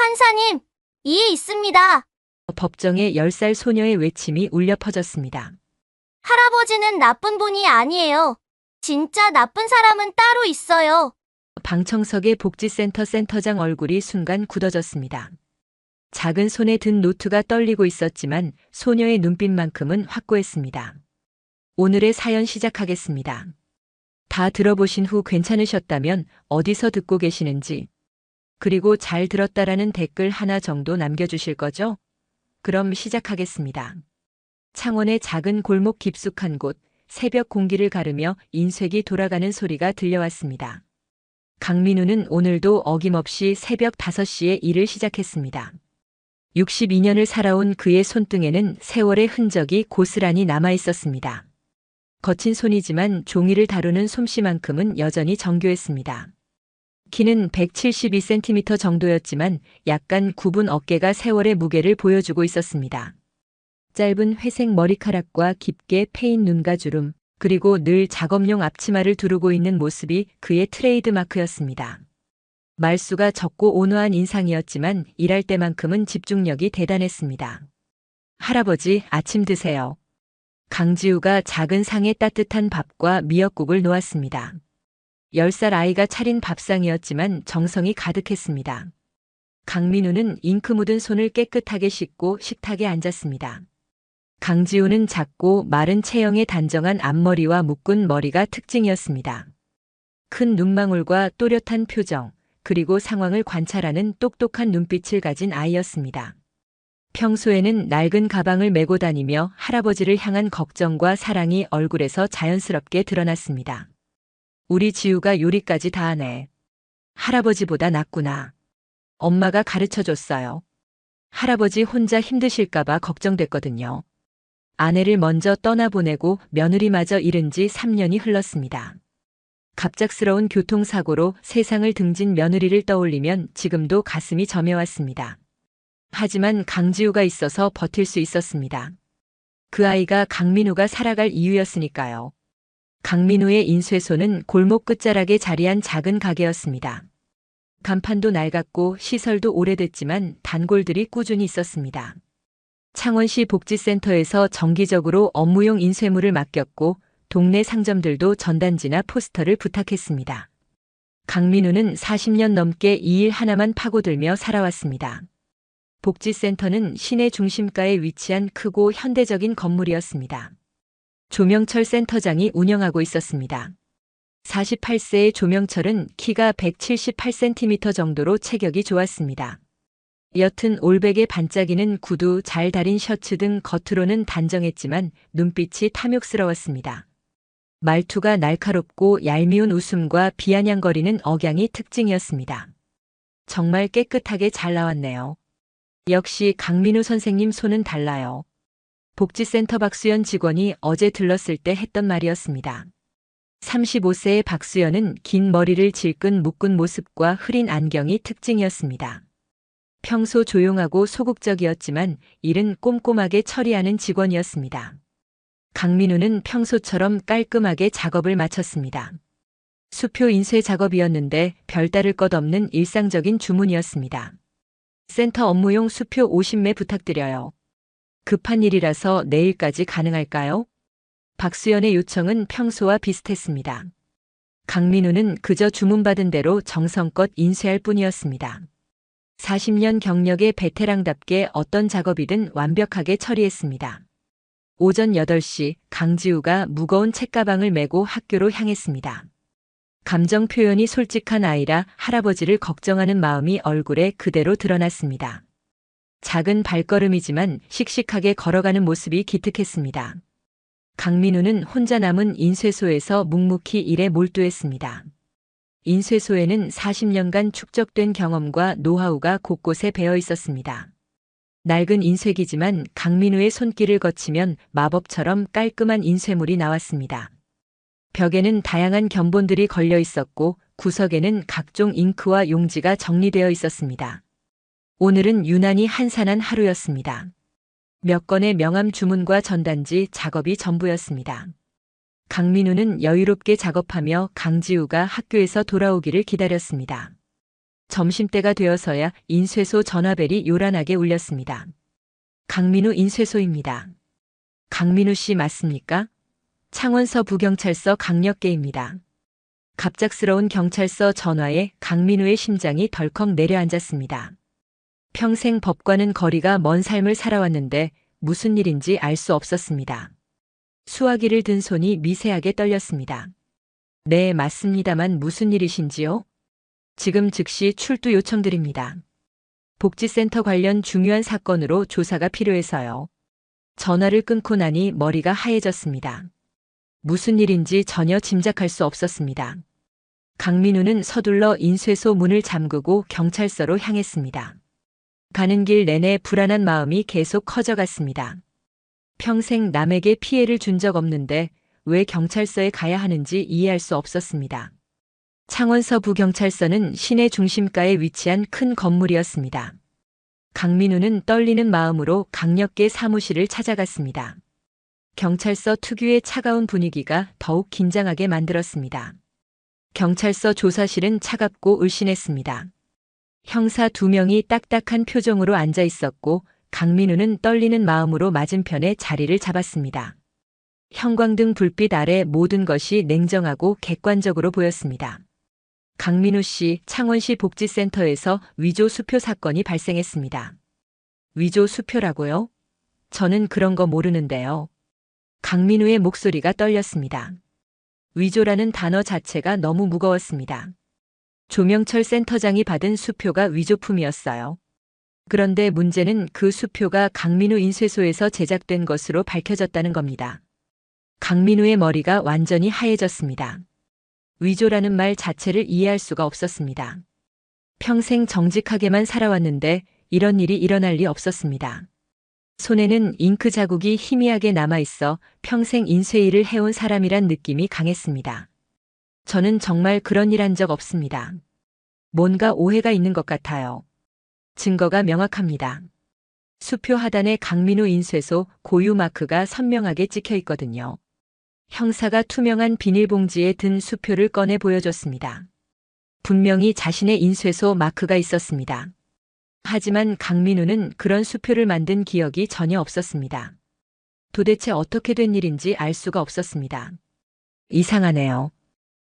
판사님, 이에 있습니다. 법정에 10살 소녀의 외침이 울려 퍼졌습니다. 할아버지는 나쁜 분이 아니에요. 진짜 나쁜 사람은 따로 있어요. 방청석의 복지센터 센터장 얼굴이 순간 굳어졌습니다. 작은 손에 든 노트가 떨리고 있었지만 소녀의 눈빛만큼은 확고했습니다. 오늘의 사연 시작하겠습니다. 다 들어보신 후 괜찮으셨다면 어디서 듣고 계시는지, 그리고 잘 들었다라는 댓글 하나 정도 남겨주실 거죠? 그럼 시작하겠습니다. 창원의 작은 골목 깊숙한 곳, 새벽 공기를 가르며 인쇄기 돌아가는 소리가 들려왔습니다. 강민우는 오늘도 어김없이 새벽 5시에 일을 시작했습니다. 62년을 살아온 그의 손등에는 세월의 흔적이 고스란히 남아 있었습니다. 거친 손이지만 종이를 다루는 솜씨만큼은 여전히 정교했습니다. 키는 172cm 정도였지만 약간 굽은 어깨가 세월의 무게를 보여주고 있었습니다. 짧은 회색 머리카락과 깊게 패인 눈과 주름, 그리고 늘 작업용 앞치마를 두르고 있는 모습이 그의 트레이드 마크였습니다. 말수가 적고 온화한 인상이었지만 일할 때만큼은 집중력이 대단했습니다. 할아버지, 아침 드세요. 강지우가 작은 상에 따뜻한 밥과 미역국을 놓았습니다. 10살 아이가 차린 밥상이었지만 정성이 가득했습니다. 강민우는 잉크 묻은 손을 깨끗하게 씻고 식탁에 앉았습니다. 강지우는 작고 마른 체형의 단정한 앞머리와 묶은 머리가 특징이었습니다. 큰 눈망울과 또렷한 표정, 그리고 상황을 관찰하는 똑똑한 눈빛을 가진 아이였습니다. 평소에는 낡은 가방을 메고 다니며 할아버지를 향한 걱정과 사랑이 얼굴에서 자연스럽게 드러났습니다. 우리 지우가 요리까지 다 하네. 할아버지보다 낫구나. 엄마가 가르쳐줬어요. 할아버지 혼자 힘드실까봐 걱정됐거든요. 아내를 먼저 떠나보내고 며느리마저 잃은 지 3년이 흘렀습니다. 갑작스러운 교통사고로 세상을 등진 며느리를 떠올리면 지금도 가슴이 점여왔습니다. 하지만 강지우가 있어서 버틸 수 있었습니다. 그 아이가 강민우가 살아갈 이유였으니까요. 강민우의 인쇄소는 골목 끝자락에 자리한 작은 가게였습니다. 간판도 낡았고 시설도 오래됐지만 단골들이 꾸준히 있었습니다. 창원시 복지센터에서 정기적으로 업무용 인쇄물을 맡겼고 동네 상점들도 전단지나 포스터를 부탁했습니다. 강민우는 40년 넘게 이 일 하나만 파고들며 살아왔습니다. 복지센터는 시내 중심가에 위치한 크고 현대적인 건물이었습니다. 조명철 센터장이 운영하고 있었습니다. 48세의 조명철은 키가 178cm 정도로 체격이 좋았습니다. 옅은 올백에 반짝이는 구두, 잘 다린 셔츠 등 겉으로는 단정했지만 눈빛이 탐욕스러웠습니다. 말투가 날카롭고 얄미운 웃음과 비아냥거리는 억양이 특징이었습니다. 정말 깨끗하게 잘 나왔네요. 역시 강민우 선생님 손은 달라요. 복지센터 박수연 직원이 어제 들렀을 때 했던 말이었습니다. 35세의 박수연은 긴 머리를 질끈 묶은 모습과 흐린 안경이 특징이었습니다. 평소 조용하고 소극적이었지만 일은 꼼꼼하게 처리하는 직원이었습니다. 강민우는 평소처럼 깔끔하게 작업을 마쳤습니다. 수표 인쇄 작업이었는데 별다를 것 없는 일상적인 주문이었습니다. 센터 업무용 수표 50매 부탁드려요. 급한 일이라서 내일까지 가능할까요? 박수연의 요청은 평소와 비슷했습니다. 강민우는 그저 주문받은 대로 정성껏 인쇄할 뿐이었습니다. 40년 경력의 베테랑답게 어떤 작업이든 완벽하게 처리했습니다. 오전 8시 강지우가 무거운 책가방을 메고 학교로 향했습니다. 감정 표현이 솔직한 아이라 할아버지를 걱정하는 마음이 얼굴에 그대로 드러났습니다. 작은 발걸음이지만 씩씩하게 걸어가는 모습이 기특했습니다. 강민우는 혼자 남은 인쇄소에서 묵묵히 일에 몰두했습니다. 인쇄소에는 40년간 축적된 경험과 노하우가 곳곳에 배어 있었습니다. 낡은 인쇄기지만 강민우의 손길을 거치면 마법처럼 깔끔한 인쇄물이 나왔습니다. 벽에는 다양한 견본들이 걸려 있었고 구석에는 각종 잉크와 용지가 정리되어 있었습니다. 오늘은 유난히 한산한 하루였습니다. 몇 건의 명함 주문과 전단지 작업이 전부였습니다. 강민우는 여유롭게 작업하며 강지우가 학교에서 돌아오기를 기다렸습니다. 점심때가 되어서야 인쇄소 전화벨이 요란하게 울렸습니다. 강민우 인쇄소입니다. 강민우 씨 맞습니까? 창원 서부경찰서 강력계입니다. 갑작스러운 경찰서 전화에 강민우의 심장이 덜컥 내려앉았습니다. 평생 법과는 거리가 먼 삶을 살아왔는데 무슨 일인지 알 수 없었습니다. 수화기를 든 손이 미세하게 떨렸습니다. 네, 맞습니다만 무슨 일이신지요? 지금 즉시 출두 요청드립니다. 복지센터 관련 중요한 사건으로 조사가 필요해서요. 전화를 끊고 나니 머리가 하얘졌습니다. 무슨 일인지 전혀 짐작할 수 없었습니다. 강민우는 서둘러 인쇄소 문을 잠그고 경찰서로 향했습니다. 가는 길 내내 불안한 마음이 계속 커져갔습니다. 평생 남에게 피해를 준 적 없는데 왜 경찰서에 가야 하는지 이해할 수 없었습니다. 창원 서부경찰서는 시내 중심가에 위치한 큰 건물이었습니다. 강민우는 떨리는 마음으로 강력계 사무실을 찾아갔습니다. 경찰서 특유의 차가운 분위기가 더욱 긴장하게 만들었습니다. 경찰서 조사실은 차갑고 울신했습니다. 형사 2명이 딱딱한 표정으로 앉아 있었고 강민우는 떨리는 마음으로 맞은편에 자리를 잡았습니다. 형광등 불빛 아래 모든 것이 냉정하고 객관적으로 보였습니다. 강민우 씨, 창원시 복지센터에서 위조 수표 사건이 발생했습니다. 위조 수표라고요? 저는 그런 거 모르는데요. 강민우의 목소리가 떨렸습니다. 위조라는 단어 자체가 너무 무거웠습니다. 조명철 센터장이 받은 수표가 위조품이었어요. 그런데 문제는 그 수표가 강민우 인쇄소에서 제작된 것으로 밝혀졌다는 겁니다. 강민우의 머리가 완전히 하얘졌습니다. 위조라는 말 자체를 이해할 수가 없었습니다. 평생 정직하게만 살아왔는데 이런 일이 일어날 리 없었습니다. 손에는 잉크 자국이 희미하게 남아있어 평생 인쇄 일을 해온 사람이란 느낌이 강했습니다. 저는 정말 그런 일 한 적 없습니다. 뭔가 오해가 있는 것 같아요. 증거가 명확합니다. 수표 하단에 강민우 인쇄소 고유 마크가 선명하게 찍혀 있거든요. 형사가 투명한 비닐봉지에 든 수표를 꺼내 보여줬습니다. 분명히 자신의 인쇄소 마크가 있었습니다. 하지만 강민우는 그런 수표를 만든 기억이 전혀 없었습니다. 도대체 어떻게 된 일인지 알 수가 없었습니다. 이상하네요.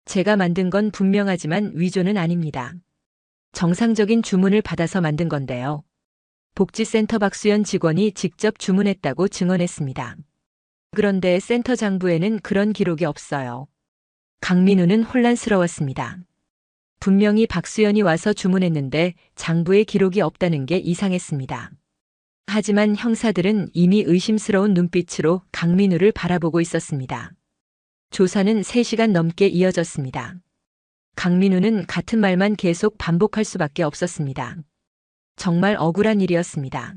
제가 만든 건 분명하지만 위조는 아닙니다. 정상적인 주문을 받아서 만든 건데요. 복지센터 박수연 직원이 직접 주문했다고 증언했습니다. 그런데 센터 장부에는 그런 기록이 없어요. 강민우는 혼란스러웠습니다. 분명히 박수연이 와서 주문했는데 장부에 기록이 없다는 게 이상했습니다. 하지만 형사들은 이미 의심스러운 눈빛으로 강민우를 바라보고 있었습니다. 조사는 3시간 넘게 이어졌습니다. 강민우는 같은 말만 계속 반복할 수밖에 없었습니다. 정말 억울한 일이었습니다.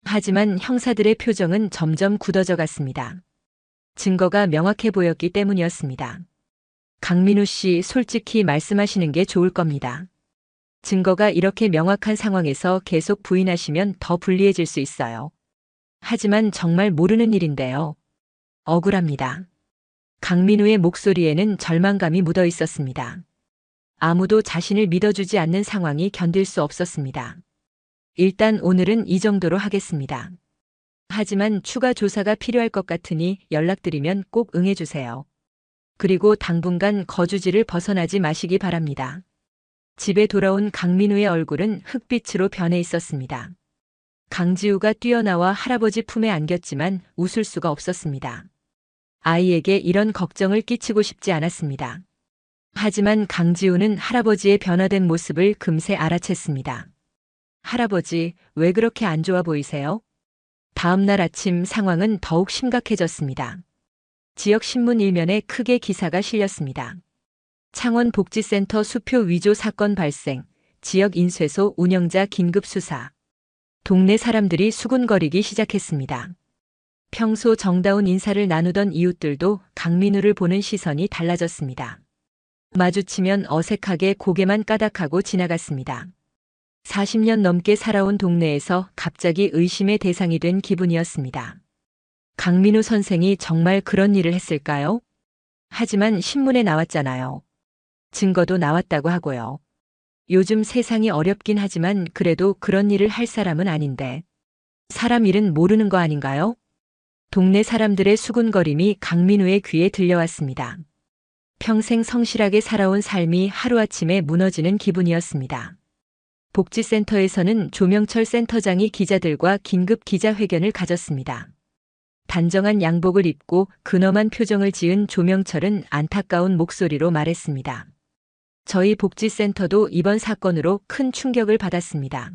하지만 형사들의 표정은 점점 굳어져 갔습니다. 증거가 명확해 보였기 때문이었습니다. 강민우 씨, 솔직히 말씀하시는 게 좋을 겁니다. 증거가 이렇게 명확한 상황에서 계속 부인하시면 더 불리해질 수 있어요. 하지만 정말 모르는 일인데요. 억울합니다. 강민우의 목소리에는 절망감이 묻어 있었습니다. 아무도 자신을 믿어주지 않는 상황이 견딜 수 없었습니다. 일단 오늘은 이 정도로 하겠습니다. 하지만 추가 조사가 필요할 것 같으니 연락드리면 꼭 응해주세요. 그리고 당분간 거주지를 벗어나지 마시기 바랍니다. 집에 돌아온 강민우의 얼굴은 흑빛으로 변해 있었습니다. 강지우가 뛰어나와 할아버지 품에 안겼지만 웃을 수가 없었습니다. 아이에게 이런 걱정을 끼치고 싶지 않았습니다. 하지만 강지우는 할아버지의 변화된 모습을 금세 알아챘습니다. 할아버지, 왜 그렇게 안 좋아 보이세요? 다음 날 아침 상황은 더욱 심각해졌습니다. 지역 신문 일면에 크게 기사가 실렸습니다. 창원 복지센터 수표 위조 사건 발생, 지역 인쇄소 운영자 긴급 수사. 동네 사람들이 수군거리기 시작했습니다. 평소 정다운 인사를 나누던 이웃들도 강민우를 보는 시선이 달라졌습니다. 마주치면 어색하게 고개만 까닥하고 지나갔습니다. 40년 넘게 살아온 동네에서 갑자기 의심의 대상이 된 기분이었습니다. 강민우 선생이 정말 그런 일을 했을까요? 하지만 신문에 나왔잖아요. 증거도 나왔다고 하고요. 요즘 세상이 어렵긴 하지만 그래도 그런 일을 할 사람은 아닌데. 사람 일은 모르는 거 아닌가요? 동네 사람들의 수군거림이 강민우의 귀에 들려왔습니다. 평생 성실하게 살아온 삶이 하루아침에 무너지는 기분이었습니다. 복지센터에서는 조명철 센터장이 기자들과 긴급 기자회견을 가졌습니다. 단정한 양복을 입고 근엄한 표정을 지은 조명철은 안타까운 목소리로 말했습니다. 저희 복지센터도 이번 사건으로 큰 충격을 받았습니다.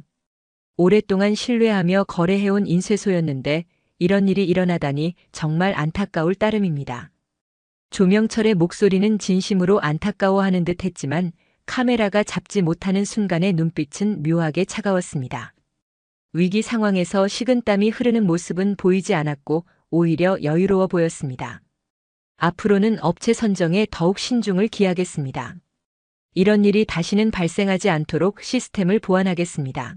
오랫동안 신뢰하며 거래해온 인쇄소였는데 이런 일이 일어나다니 정말 안타까울 따름입니다. 조명철의 목소리는 진심으로 안타까워하는 듯 했지만 카메라가 잡지 못하는 순간의 눈빛은 묘하게 차가웠습니다. 위기 상황에서 식은땀이 흐르는 모습은 보이지 않았고 오히려 여유로워 보였습니다. 앞으로는 업체 선정에 더욱 신중을 기하겠습니다. 이런 일이 다시는 발생하지 않도록 시스템을 보완하겠습니다.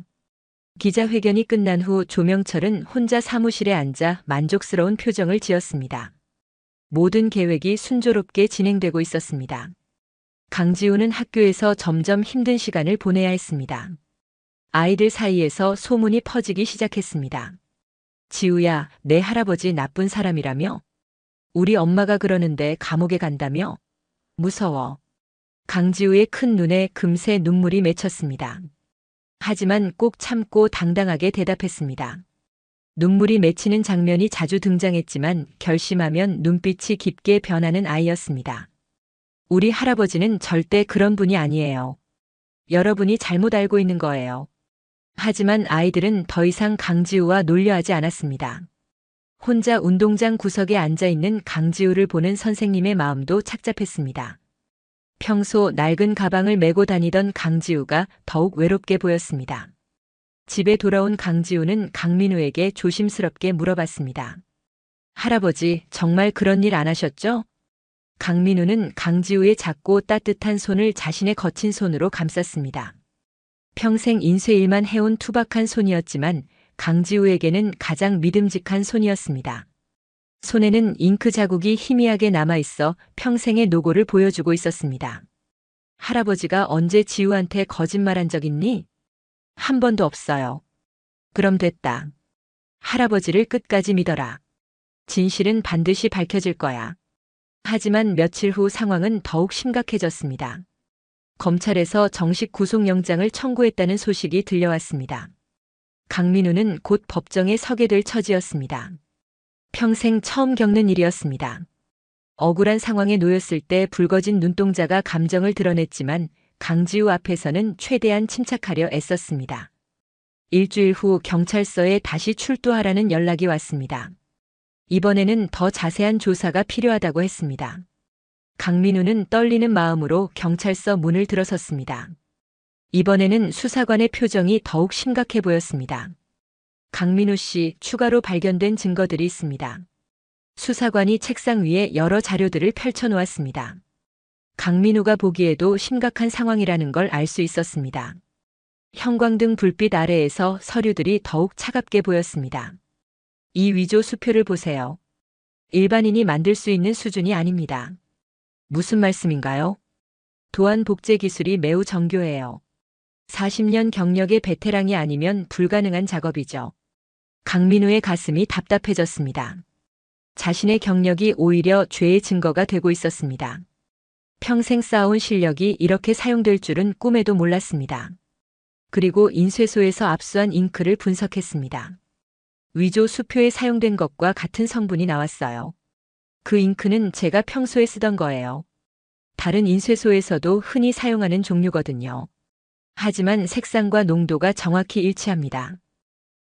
기자회견이 끝난 후 조명철은 혼자 사무실에 앉아 만족스러운 표정을 지었습니다. 모든 계획이 순조롭게 진행되고 있었습니다. 강지우는 학교에서 점점 힘든 시간을 보내야 했습니다. 아이들 사이에서 소문이 퍼지기 시작했습니다. 지우야, 내 할아버지 나쁜 사람이라며? 우리 엄마가 그러는데 감옥에 간다며? 무서워. 강지우의 큰 눈에 금세 눈물이 맺혔습니다. 하지만 꼭 참고 당당하게 대답했습니다. 눈물이 맺히는 장면이 자주 등장했지만 결심하면 눈빛이 깊게 변하는 아이였습니다. 우리 할아버지는 절대 그런 분이 아니에요. 여러분이 잘못 알고 있는 거예요. 하지만 아이들은 더 이상 강지우와 놀려하지 않았습니다. 혼자 운동장 구석에 앉아있는 강지우를 보는 선생님의 마음도 착잡했습니다. 평소 낡은 가방을 메고 다니던 강지우가 더욱 외롭게 보였습니다. 집에 돌아온 강지우는 강민우에게 조심스럽게 물어봤습니다. 할아버지, 정말 그런 일 안 하셨죠? 강민우는 강지우의 작고 따뜻한 손을 자신의 거친 손으로 감쌌습니다. 평생 인쇄일만 해온 투박한 손이었지만 강지우에게는 가장 믿음직한 손이었습니다. 손에는 잉크 자국이 희미하게 남아있어 평생의 노고를 보여주고 있었습니다. 할아버지가 언제 지우한테 거짓말한 적 있니? 한 번도 없어요. 그럼 됐다. 할아버지를 끝까지 믿어라. 진실은 반드시 밝혀질 거야. 하지만 며칠 후 상황은 더욱 심각해졌습니다. 검찰에서 정식 구속영장을 청구했다는 소식이 들려왔습니다. 강민우는 곧 법정에 서게 될 처지였습니다. 평생 처음 겪는 일이었습니다. 억울한 상황에 놓였을 때 붉어진 눈동자가 감정을 드러냈지만 강지우 앞에서는 최대한 침착하려 애썼습니다. 일주일 후 경찰서에 다시 출두하라는 연락이 왔습니다. 이번에는 더 자세한 조사가 필요하다고 했습니다. 강민우는 떨리는 마음으로 경찰서 문을 들어섰습니다. 이번에는 수사관의 표정이 더욱 심각해 보였습니다. 강민우 씨, 추가로 발견된 증거들이 있습니다. 수사관이 책상 위에 여러 자료들을 펼쳐놓았습니다. 강민우가 보기에도 심각한 상황이라는 걸 알 수 있었습니다. 형광등 불빛 아래에서 서류들이 더욱 차갑게 보였습니다. 이 위조 수표를 보세요. 일반인이 만들 수 있는 수준이 아닙니다. 무슨 말씀인가요? 도안 복제 기술이 매우 정교해요. 40년 경력의 베테랑이 아니면 불가능한 작업이죠. 강민우의 가슴이 답답해졌습니다. 자신의 경력이 오히려 죄의 증거가 되고 있었습니다. 평생 쌓아온 실력이 이렇게 사용될 줄은 꿈에도 몰랐습니다. 그리고 인쇄소에서 압수한 잉크를 분석했습니다. 위조 수표에 사용된 것과 같은 성분이 나왔어요. 그 잉크는 제가 평소에 쓰던 거예요. 다른 인쇄소에서도 흔히 사용하는 종류거든요. 하지만 색상과 농도가 정확히 일치합니다.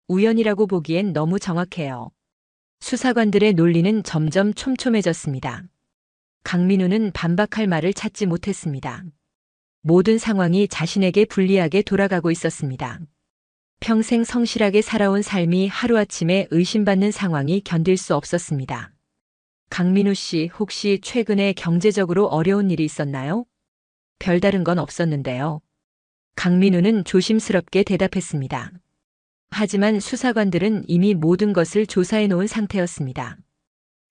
우연이라고 보기엔 너무 정확해요. 수사관들의 논리는 점점 촘촘해졌습니다. 강민우는 반박할 말을 찾지 못했습니다. 모든 상황이 자신에게 불리하게 돌아가고 있었습니다. 평생 성실하게 살아온 삶이 하루아침에 의심받는 상황이 견딜 수 없었습니다. 강민우 씨, 혹시 최근에 경제적으로 어려운 일이 있었나요? 별다른 건 없었는데요. 강민우는 조심스럽게 대답했습니다. 하지만 수사관들은 이미 모든 것을 조사해 놓은 상태였습니다.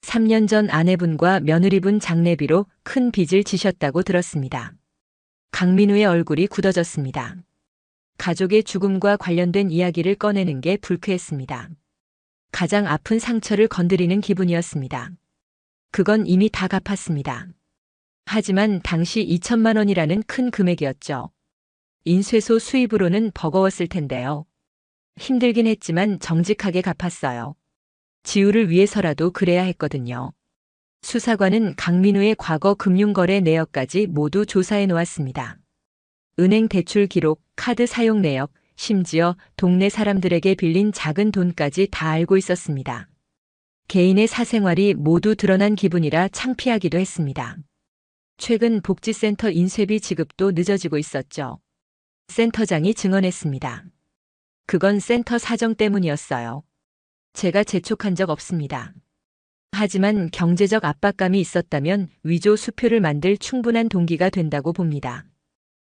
3년 전 아내분과 며느리분 장례비로 큰 빚을 지셨다고 들었습니다. 강민우의 얼굴이 굳어졌습니다. 가족의 죽음과 관련된 이야기를 꺼내는 게 불쾌했습니다. 가장 아픈 상처를 건드리는 기분이었습니다. 그건 이미 다 갚았습니다. 하지만 당시 2천만 원이라는 큰 금액이었죠. 인쇄소 수입으로는 버거웠을 텐데요. 힘들긴 했지만 정직하게 갚았어요. 지우를 위해서라도 그래야 했거든요. 수사관은 강민우의 과거 금융거래 내역까지 모두 조사해 놓았습니다. 은행 대출 기록, 카드 사용 내역, 심지어 동네 사람들에게 빌린 작은 돈까지 다 알고 있었습니다. 개인의 사생활이 모두 드러난 기분이라 창피하기도 했습니다. 최근 복지센터 인쇄비 지급도 늦어지고 있었죠. 센터장이 증언했습니다. 그건 센터 사정 때문이었어요. 제가 재촉한 적 없습니다. 하지만 경제적 압박감이 있었다면 위조 수표를 만들 충분한 동기가 된다고 봅니다.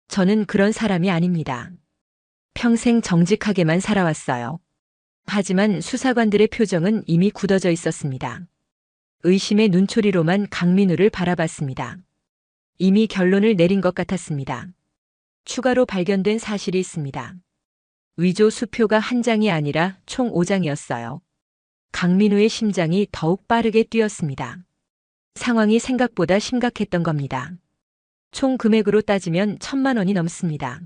저는 그런 사람이 아닙니다. 평생 정직하게만 살아왔어요. 하지만 수사관들의 표정은 이미 굳어져 있었습니다. 의심의 눈초리로만 강민우를 바라봤습니다. 이미 결론을 내린 것 같았습니다. 추가로 발견된 사실이 있습니다. 위조 수표가 한 장이 아니라 총 5장이었어요. 강민우의 심장이 더욱 빠르게 뛰었습니다. 상황이 생각보다 심각했던 겁니다. 총 금액으로 따지면 1,000만 원이 넘습니다.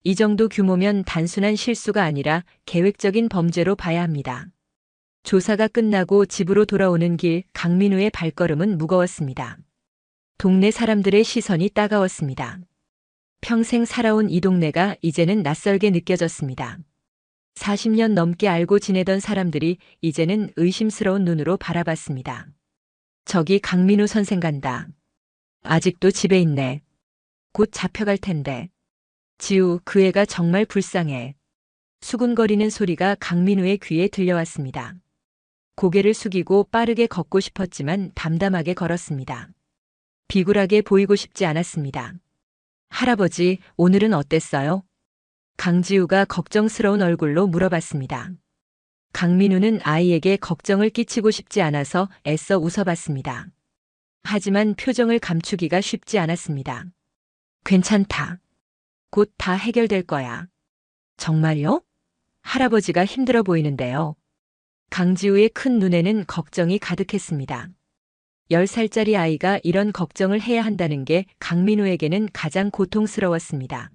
이 정도 규모면 단순한 실수가 아니라 계획적인 범죄로 봐야 합니다. 조사가 끝나고 집으로 돌아오는 길 강민우의 발걸음은 무거웠습니다. 동네 사람들의 시선이 따가웠습니다. 평생 살아온 이 동네가 이제는 낯설게 느껴졌습니다. 40년 넘게 알고 지내던 사람들이 이제는 의심스러운 눈으로 바라봤습니다. 저기 강민우 선생 간다. 아직도 집에 있네. 곧 잡혀갈 텐데. 지우, 그 애가 정말 불쌍해. 수군거리는 소리가 강민우의 귀에 들려왔습니다. 고개를 숙이고 빠르게 걷고 싶었지만 담담하게 걸었습니다. 비굴하게 보이고 싶지 않았습니다. 할아버지, 오늘은 어땠어요? 강지우가 걱정스러운 얼굴로 물어봤습니다. 강민우는 아이에게 걱정을 끼치고 싶지 않아서 애써 웃어봤습니다. 하지만 표정을 감추기가 쉽지 않았습니다. 괜찮다. 곧 다 해결될 거야. 정말요? 할아버지가 힘들어 보이는데요. 강지우의 큰 눈에는 걱정이 가득했습니다. 10살짜리 아이가 이런 걱정을 해야 한다는 게 강민우에게는 가장 고통스러웠습니다.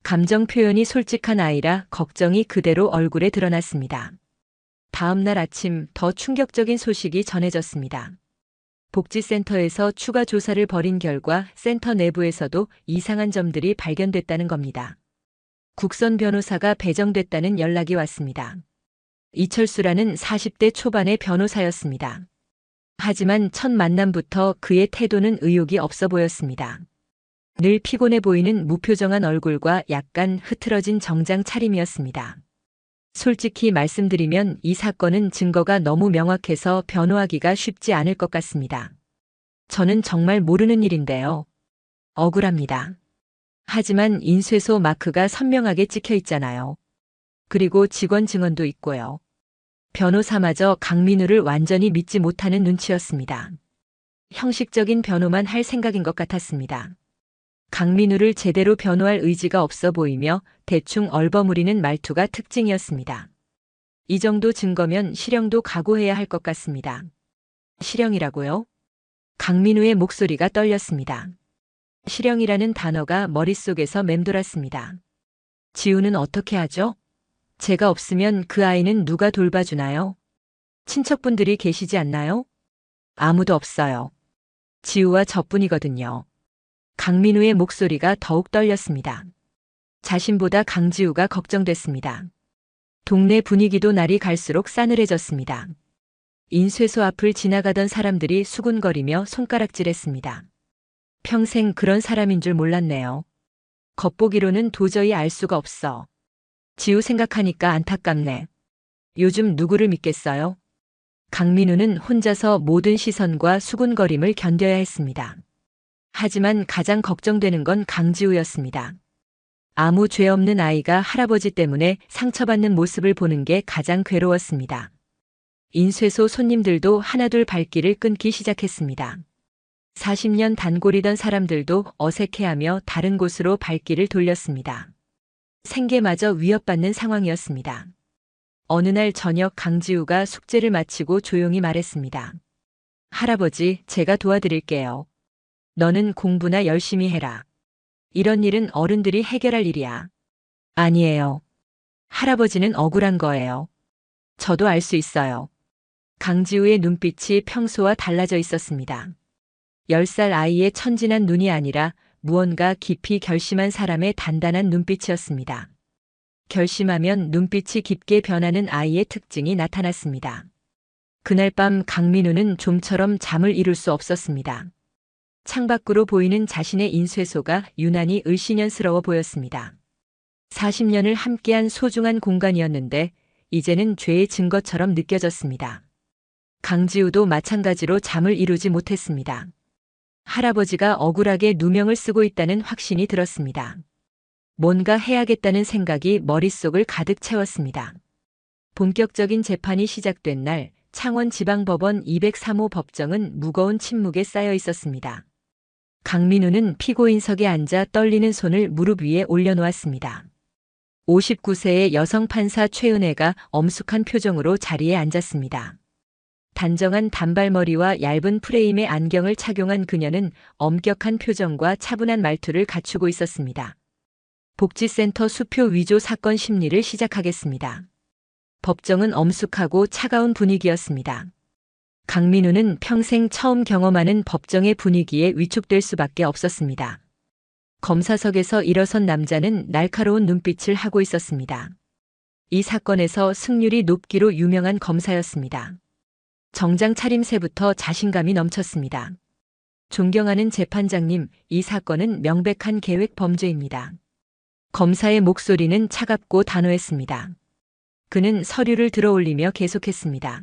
감정 표현이 솔직한 아이라 걱정이 그대로 얼굴에 드러났습니다. 다음 날 아침 더 충격적인 소식이 전해졌습니다. 복지센터에서 추가 조사를 벌인 결과 센터 내부에서도 이상한 점들이 발견됐다는 겁니다. 국선 변호사가 배정됐다는 연락이 왔습니다. 이철수라는 40대 초반의 변호사였습니다. 하지만 첫 만남부터 그의 태도는 의욕이 없어 보였습니다. 늘 피곤해 보이는 무표정한 얼굴과 약간 흐트러진 정장 차림이었습니다. 솔직히 말씀드리면 이 사건은 증거가 너무 명확해서 변호하기가 쉽지 않을 것 같습니다. 저는 정말 모르는 일인데요. 억울합니다. 하지만 인쇄소 마크가 선명하게 찍혀 있잖아요. 그리고 직원 증언도 있고요. 변호사마저 강민우를 완전히 믿지 못하는 눈치였습니다. 형식적인 변호만 할 생각인 것 같았습니다. 강민우를 제대로 변호할 의지가 없어 보이며 대충 얼버무리는 말투가 특징이었습니다. 이 정도 증거면 실형도 각오해야 할 것 같습니다. 실형이라고요? 강민우의 목소리가 떨렸습니다. 실형이라는 단어가 머릿속에서 맴돌았습니다. 지우는 어떻게 하죠? 제가 없으면 그 아이는 누가 돌봐주나요? 친척분들이 계시지 않나요? 아무도 없어요. 지우와 저뿐이거든요. 강민우의 목소리가 더욱 떨렸습니다. 자신보다 강지우가 걱정됐습니다. 동네 분위기도 날이 갈수록 싸늘해졌습니다. 인쇄소 앞을 지나가던 사람들이 수군거리며 손가락질했습니다. 평생 그런 사람인 줄 몰랐네요. 겉보기로는 도저히 알 수가 없어. 지우 생각하니까 안타깝네. 요즘 누구를 믿겠어요? 강민우는 혼자서 모든 시선과 수군거림을 견뎌야 했습니다. 하지만 가장 걱정되는 건 강지우였습니다. 아무 죄 없는 아이가 할아버지 때문에 상처받는 모습을 보는 게 가장 괴로웠습니다. 인쇄소 손님들도 하나둘 발길을 끊기 시작했습니다. 40년 단골이던 사람들도 어색해하며 다른 곳으로 발길을 돌렸습니다. 생계마저 위협받는 상황이었습니다. 어느 날 저녁 강지우가 숙제를 마치고 조용히 말했습니다. 할아버지, 제가 도와드릴게요. 너는 공부나 열심히 해라. 이런 일은 어른들이 해결할 일이야. 아니에요. 할아버지는 억울한 거예요. 저도 알 수 있어요. 강지우의 눈빛이 평소와 달라져 있었습니다. 10살 아이의 천진한 눈이 아니라 무언가 깊이 결심한 사람의 단단한 눈빛이었습니다. 결심하면 눈빛이 깊게 변하는 아이의 특징이 나타났습니다. 그날 밤 강민우는 좀처럼 잠을 이룰 수 없었습니다. 창밖으로 보이는 자신의 인쇄소가 유난히 을씨년스러워 보였습니다. 40년을 함께한 소중한 공간이었는데 이제는 죄의 증거처럼 느껴졌습니다. 강지우도 마찬가지로 잠을 이루지 못했습니다. 할아버지가 억울하게 누명을 쓰고 있다는 확신이 들었습니다. 뭔가 해야겠다는 생각이 머릿속을 가득 채웠습니다. 본격적인 재판이 시작된 날 창원지방법원 203호 법정은 무거운 침묵에 쌓여 있었습니다. 강민우는 피고인석에 앉아 떨리는 손을 무릎 위에 올려놓았습니다. 59세의 여성 판사 최은혜가 엄숙한 표정으로 자리에 앉았습니다. 단정한 단발머리와 얇은 프레임의 안경을 착용한 그녀는 엄격한 표정과 차분한 말투를 갖추고 있었습니다. 복지센터 수표 위조 사건 심리를 시작하겠습니다. 법정은 엄숙하고 차가운 분위기였습니다. 강민우는 평생 처음 경험하는 법정의 분위기에 위축될 수밖에 없었습니다. 검사석에서 일어선 남자는 날카로운 눈빛을 하고 있었습니다. 이 사건에서 승률이 높기로 유명한 검사였습니다. 정장 차림새부터 자신감이 넘쳤습니다. 존경하는 재판장님, 이 사건은 명백한 계획 범죄입니다. 검사의 목소리는 차갑고 단호했습니다. 그는 서류를 들어올리며 계속했습니다.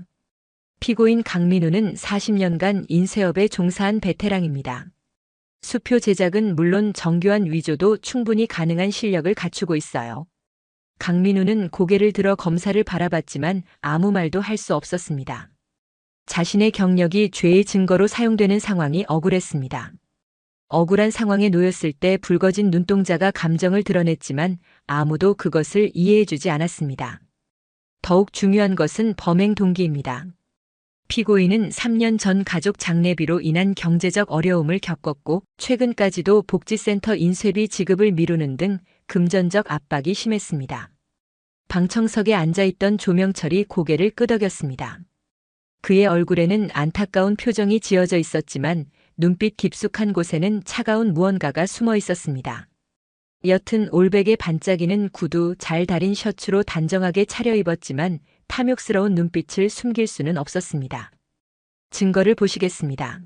피고인 강민우는 40년간 인쇄업에 종사한 베테랑입니다. 수표 제작은 물론 정교한 위조도 충분히 가능한 실력을 갖추고 있어요. 강민우는 고개를 들어 검사를 바라봤지만 아무 말도 할 수 없었습니다. 자신의 경력이 죄의 증거로 사용되는 상황이 억울했습니다. 억울한 상황에 놓였을 때 붉어진 눈동자가 감정을 드러냈지만 아무도 그것을 이해해주지 않았습니다. 더욱 중요한 것은 범행 동기입니다. 피고인은 3년 전 가족 장례비로 인한 경제적 어려움을 겪었고 최근까지도 복지센터 인쇄비 지급을 미루는 등 금전적 압박이 심했습니다. 방청석에 앉아있던 조명철이 고개를 끄덕였습니다. 그의 얼굴에는 안타까운 표정이 지어져 있었지만 눈빛 깊숙한 곳에는 차가운 무언가가 숨어 있었습니다. 옅은 올백에 반짝이는 구두, 잘 다린 셔츠로 단정하게 차려입었지만 탐욕스러운 눈빛을 숨길 수는 없었습니다. 증거를 보시겠습니다.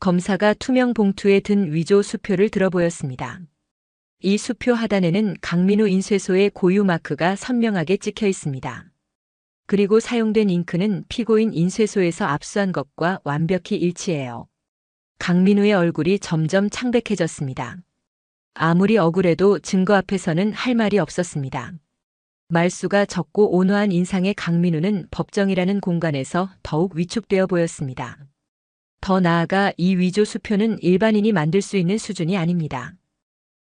검사가 투명 봉투에 든 위조 수표를 들어보였습니다. 이 수표 하단에는 강민우 인쇄소의 고유 마크가 선명하게 찍혀 있습니다. 그리고 사용된 잉크는 피고인 인쇄소에서 압수한 것과 완벽히 일치해요. 강민우의 얼굴이 점점 창백해졌습니다. 아무리 억울해도 증거 앞에서는 할 말이 없었습니다. 말수가 적고 온화한 인상의 강민우는 법정이라는 공간에서 더욱 위축되어 보였습니다. 더 나아가 이 위조 수표는 일반인이 만들 수 있는 수준이 아닙니다.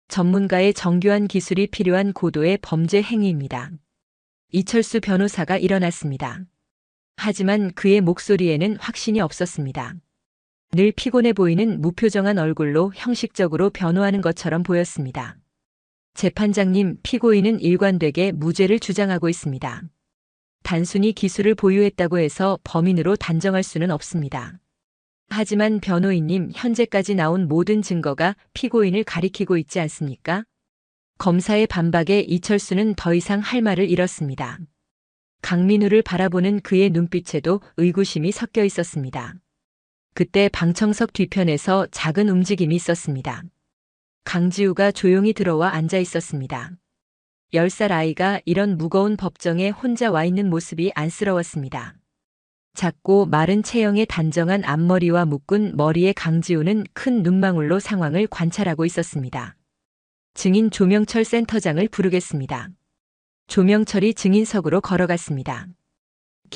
전문가의 정교한 기술이 필요한 고도의 범죄 행위입니다. 이철수 변호사가 일어났습니다. 하지만 그의 목소리에는 확신이 없었습니다. 늘 피곤해 보이는 무표정한 얼굴로 형식적으로 변호하는 것처럼 보였습니다. 재판장님, 피고인은 일관되게 무죄를 주장하고 있습니다. 단순히 기술을 보유했다고 해서 범인으로 단정할 수는 없습니다. 하지만 변호인님, 현재까지 나온 모든 증거가 피고인을 가리키고 있지 않습니까? 검사의 반박에 이철수는 더 이상 할 말을 잃었습니다. 강민우를 바라보는 그의 눈빛에도 의구심이 섞여 있었습니다. 그때 방청석 뒤편에서 작은 움직임이 있었습니다. 강지우가 조용히 들어와 앉아 있었습니다. 10살 아이가 이런 무거운 법정에 혼자 와 있는 모습이 안쓰러웠습니다. 작고 마른 체형의 단정한 앞머리와 묶은 머리의 강지우는 큰 눈망울로 상황을 관찰하고 있었습니다. 증인 조명철 센터장을 부르겠습니다. 조명철이 증인석으로 걸어갔습니다.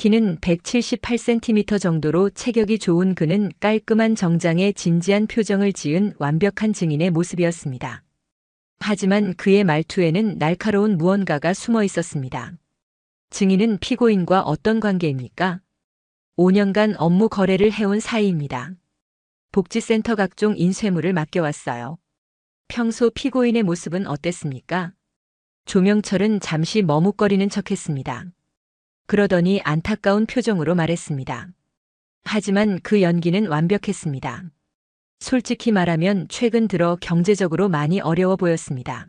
키는 178cm 정도로 체격이 좋은 그는 깔끔한 정장에 진지한 표정을 지은 완벽한 증인의 모습이었습니다. 하지만 그의 말투에는 날카로운 무언가가 숨어 있었습니다. 증인은 피고인과 어떤 관계입니까? 5년간 업무 거래를 해온 사이입니다. 복지센터 각종 인쇄물을 맡겨왔어요. 평소 피고인의 모습은 어땠습니까? 조명철은 잠시 머뭇거리는 척했습니다. 그러더니 안타까운 표정으로 말했습니다. 하지만 그 연기는 완벽했습니다. 솔직히 말하면 최근 들어 경제적으로 많이 어려워 보였습니다.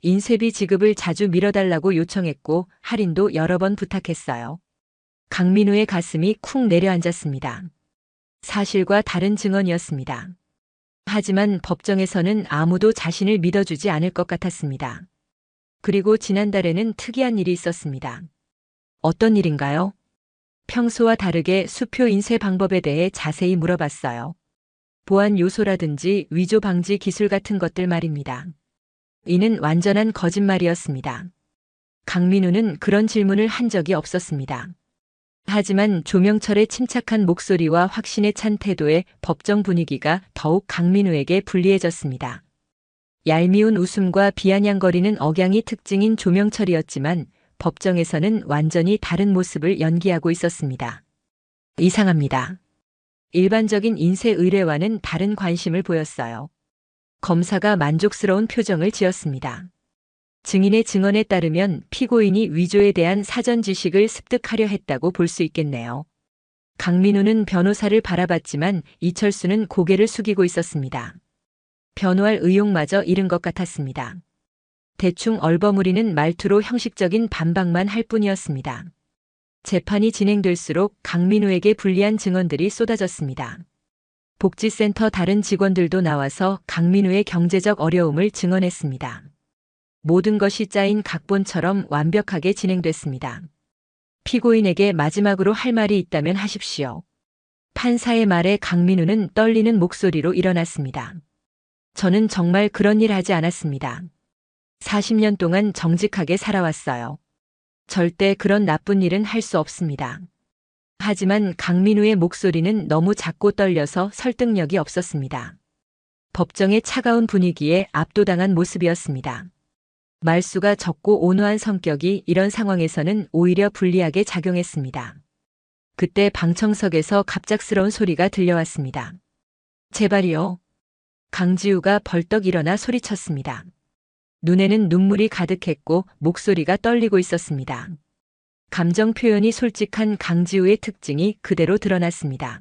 인쇄비 지급을 자주 미뤄달라고 요청했고 할인도 여러 번 부탁했어요. 강민우의 가슴이 쿵 내려앉았습니다. 사실과 다른 증언이었습니다. 하지만 법정에서는 아무도 자신을 믿어주지 않을 것 같았습니다. 그리고 지난달에는 특이한 일이 있었습니다. 어떤 일인가요? 평소와 다르게 수표 인쇄 방법에 대해 자세히 물어봤어요. 보안 요소라든지 위조 방지 기술 같은 것들 말입니다. 이는 완전한 거짓말이었습니다. 강민우는 그런 질문을 한 적이 없었습니다. 하지만 조명철의 침착한 목소리와 확신에 찬 태도에 법정 분위기가 더욱 강민우에게 불리해졌습니다. 얄미운 웃음과 비아냥거리는 억양이 특징인 조명철이었지만 법정에서는 완전히 다른 모습을 연기하고 있었습니다. 이상합니다. 일반적인 인쇄 의뢰와는 다른 관심을 보였어요. 검사가 만족스러운 표정을 지었습니다. 증인의 증언에 따르면 피고인이 위조에 대한 사전 지식을 습득하려 했다고 볼 수 있겠네요. 강민우는 변호사를 바라봤지만 이철수는 고개를 숙이고 있었습니다. 변호할 의욕마저 잃은 것 같았습니다. 대충 얼버무리는 말투로 형식적인 반박만 할 뿐이었습니다. 재판이 진행될수록 강민우에게 불리한 증언들이 쏟아졌습니다. 복지센터 다른 직원들도 나와서 강민우의 경제적 어려움을 증언했습니다. 모든 것이 짜인 각본처럼 완벽하게 진행됐습니다. 피고인에게 마지막으로 할 말이 있다면 하십시오. 판사의 말에 강민우는 떨리는 목소리로 일어났습니다. 저는 정말 그런 일 하지 않았습니다. 40년 동안 정직하게 살아왔어요. 절대 그런 나쁜 일은 할 수 없습니다. 하지만 강민우의 목소리는 너무 작고 떨려서 설득력이 없었습니다. 법정의 차가운 분위기에 압도당한 모습이었습니다. 말수가 적고 온화한 성격이 이런 상황에서는 오히려 불리하게 작용했습니다. 그때 방청석에서 갑작스러운 소리가 들려왔습니다. 제발이요. 강지우가 벌떡 일어나 소리쳤습니다. 눈에는 눈물이 가득했고 목소리가 떨리고 있었습니다. 감정 표현이 솔직한 강지우의 특징이 그대로 드러났습니다.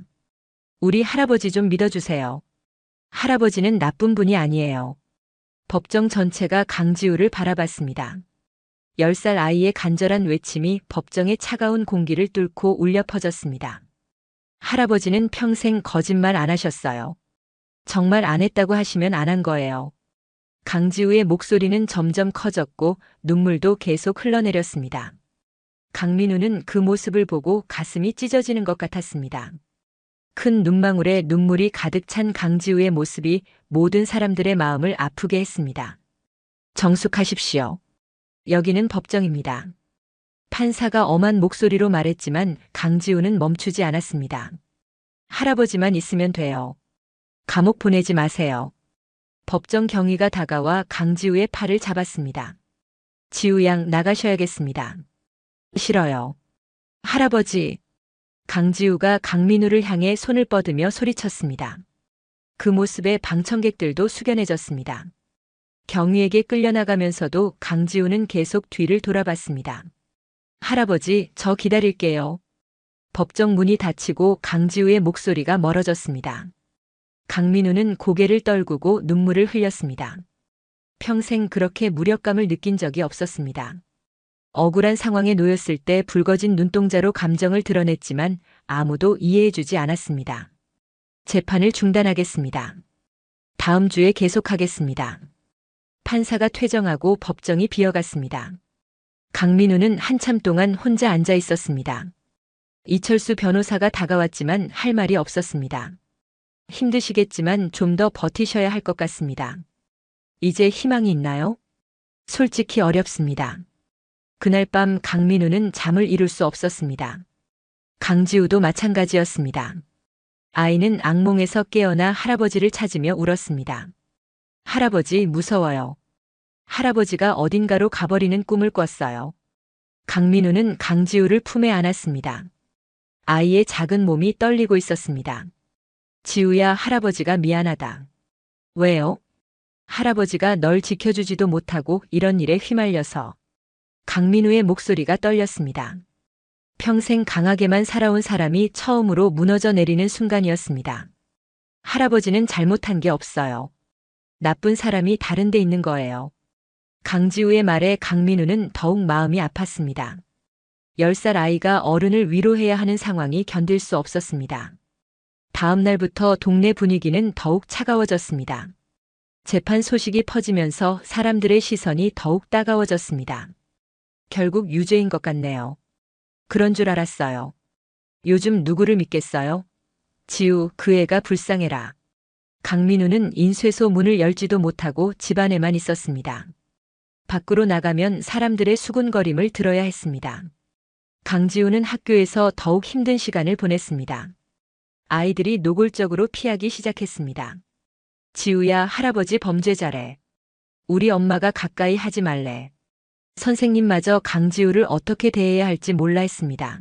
우리 할아버지 좀 믿어주세요. 할아버지는 나쁜 분이 아니에요. 법정 전체가 강지우를 바라봤습니다. 10살 아이의 간절한 외침이 법정의 차가운 공기를 뚫고 울려 퍼졌습니다. 할아버지는 평생 거짓말 안 하셨어요. 정말 안 했다고 하시면 안 한 거예요. 강지우의 목소리는 점점 커졌고 눈물도 계속 흘러내렸습니다. 강민우는 그 모습을 보고 가슴이 찢어지는 것 같았습니다. 큰 눈망울에 눈물이 가득 찬 강지우의 모습이 모든 사람들의 마음을 아프게 했습니다. 정숙하십시오. 여기는 법정입니다. 판사가 엄한 목소리로 말했지만 강지우는 멈추지 않았습니다. 할아버지만 있으면 돼요. 감옥 보내지 마세요. 법정 경위가 다가와 강지우의 팔을 잡았습니다. 지우 양 나가셔야겠습니다. 싫어요. 할아버지. 강지우가 강민우를 향해 손을 뻗으며 소리쳤습니다. 그 모습에 방청객들도 숙연해졌습니다. 경위에게 끌려나가면서도 강지우는 계속 뒤를 돌아봤습니다. 할아버지, 저 기다릴게요. 법정 문이 닫히고 강지우의 목소리가 멀어졌습니다. 강민우는 고개를 떨구고 눈물을 흘렸습니다. 평생 그렇게 무력감을 느낀 적이 없었습니다. 억울한 상황에 놓였을 때 붉어진 눈동자로 감정을 드러냈지만 아무도 이해해주지 않았습니다. 재판을 중단하겠습니다. 다음 주에 계속하겠습니다. 판사가 퇴정하고 법정이 비어갔습니다. 강민우는 한참 동안 혼자 앉아 있었습니다. 이철수 변호사가 다가왔지만 할 말이 없었습니다. 힘드시겠지만 좀 더 버티셔야 할 것 같습니다. 이제 희망이 있나요? 솔직히 어렵습니다. 그날 밤 강민우는 잠을 이룰 수 없었습니다. 강지우도 마찬가지였습니다. 아이는 악몽에서 깨어나 할아버지를 찾으며 울었습니다. 할아버지 무서워요. 할아버지가 어딘가로 가버리는 꿈을 꿨어요. 강민우는 강지우를 품에 안았습니다. 아이의 작은 몸이 떨리고 있었습니다. 지우야, 할아버지가 미안하다. 왜요? 할아버지가 널 지켜주지도 못하고 이런 일에 휘말려서. 강민우의 목소리가 떨렸습니다. 평생 강하게만 살아온 사람이 처음으로 무너져 내리는 순간이었습니다. 할아버지는 잘못한 게 없어요. 나쁜 사람이 다른 데 있는 거예요. 강지우의 말에 강민우는 더욱 마음이 아팠습니다. 10살 아이가 어른을 위로해야 하는 상황이 견딜 수 없었습니다. 다음 날부터 동네 분위기는 더욱 차가워졌습니다. 재판 소식이 퍼지면서 사람들의 시선이 더욱 따가워졌습니다. 결국 유죄인 것 같네요. 그런 줄 알았어요. 요즘 누구를 믿겠어요? 지우, 그 애가 불쌍해라. 강민우는 인쇄소 문을 열지도 못하고 집 안에만 있었습니다. 밖으로 나가면 사람들의 수군거림을 들어야 했습니다. 강지우는 학교에서 더욱 힘든 시간을 보냈습니다. 아이들이 노골적으로 피하기 시작했습니다. 지우야, 할아버지 범죄자래. 우리 엄마가 가까이 하지 말래. 선생님마저 강지우를 어떻게 대해야 할지 몰라 했습니다.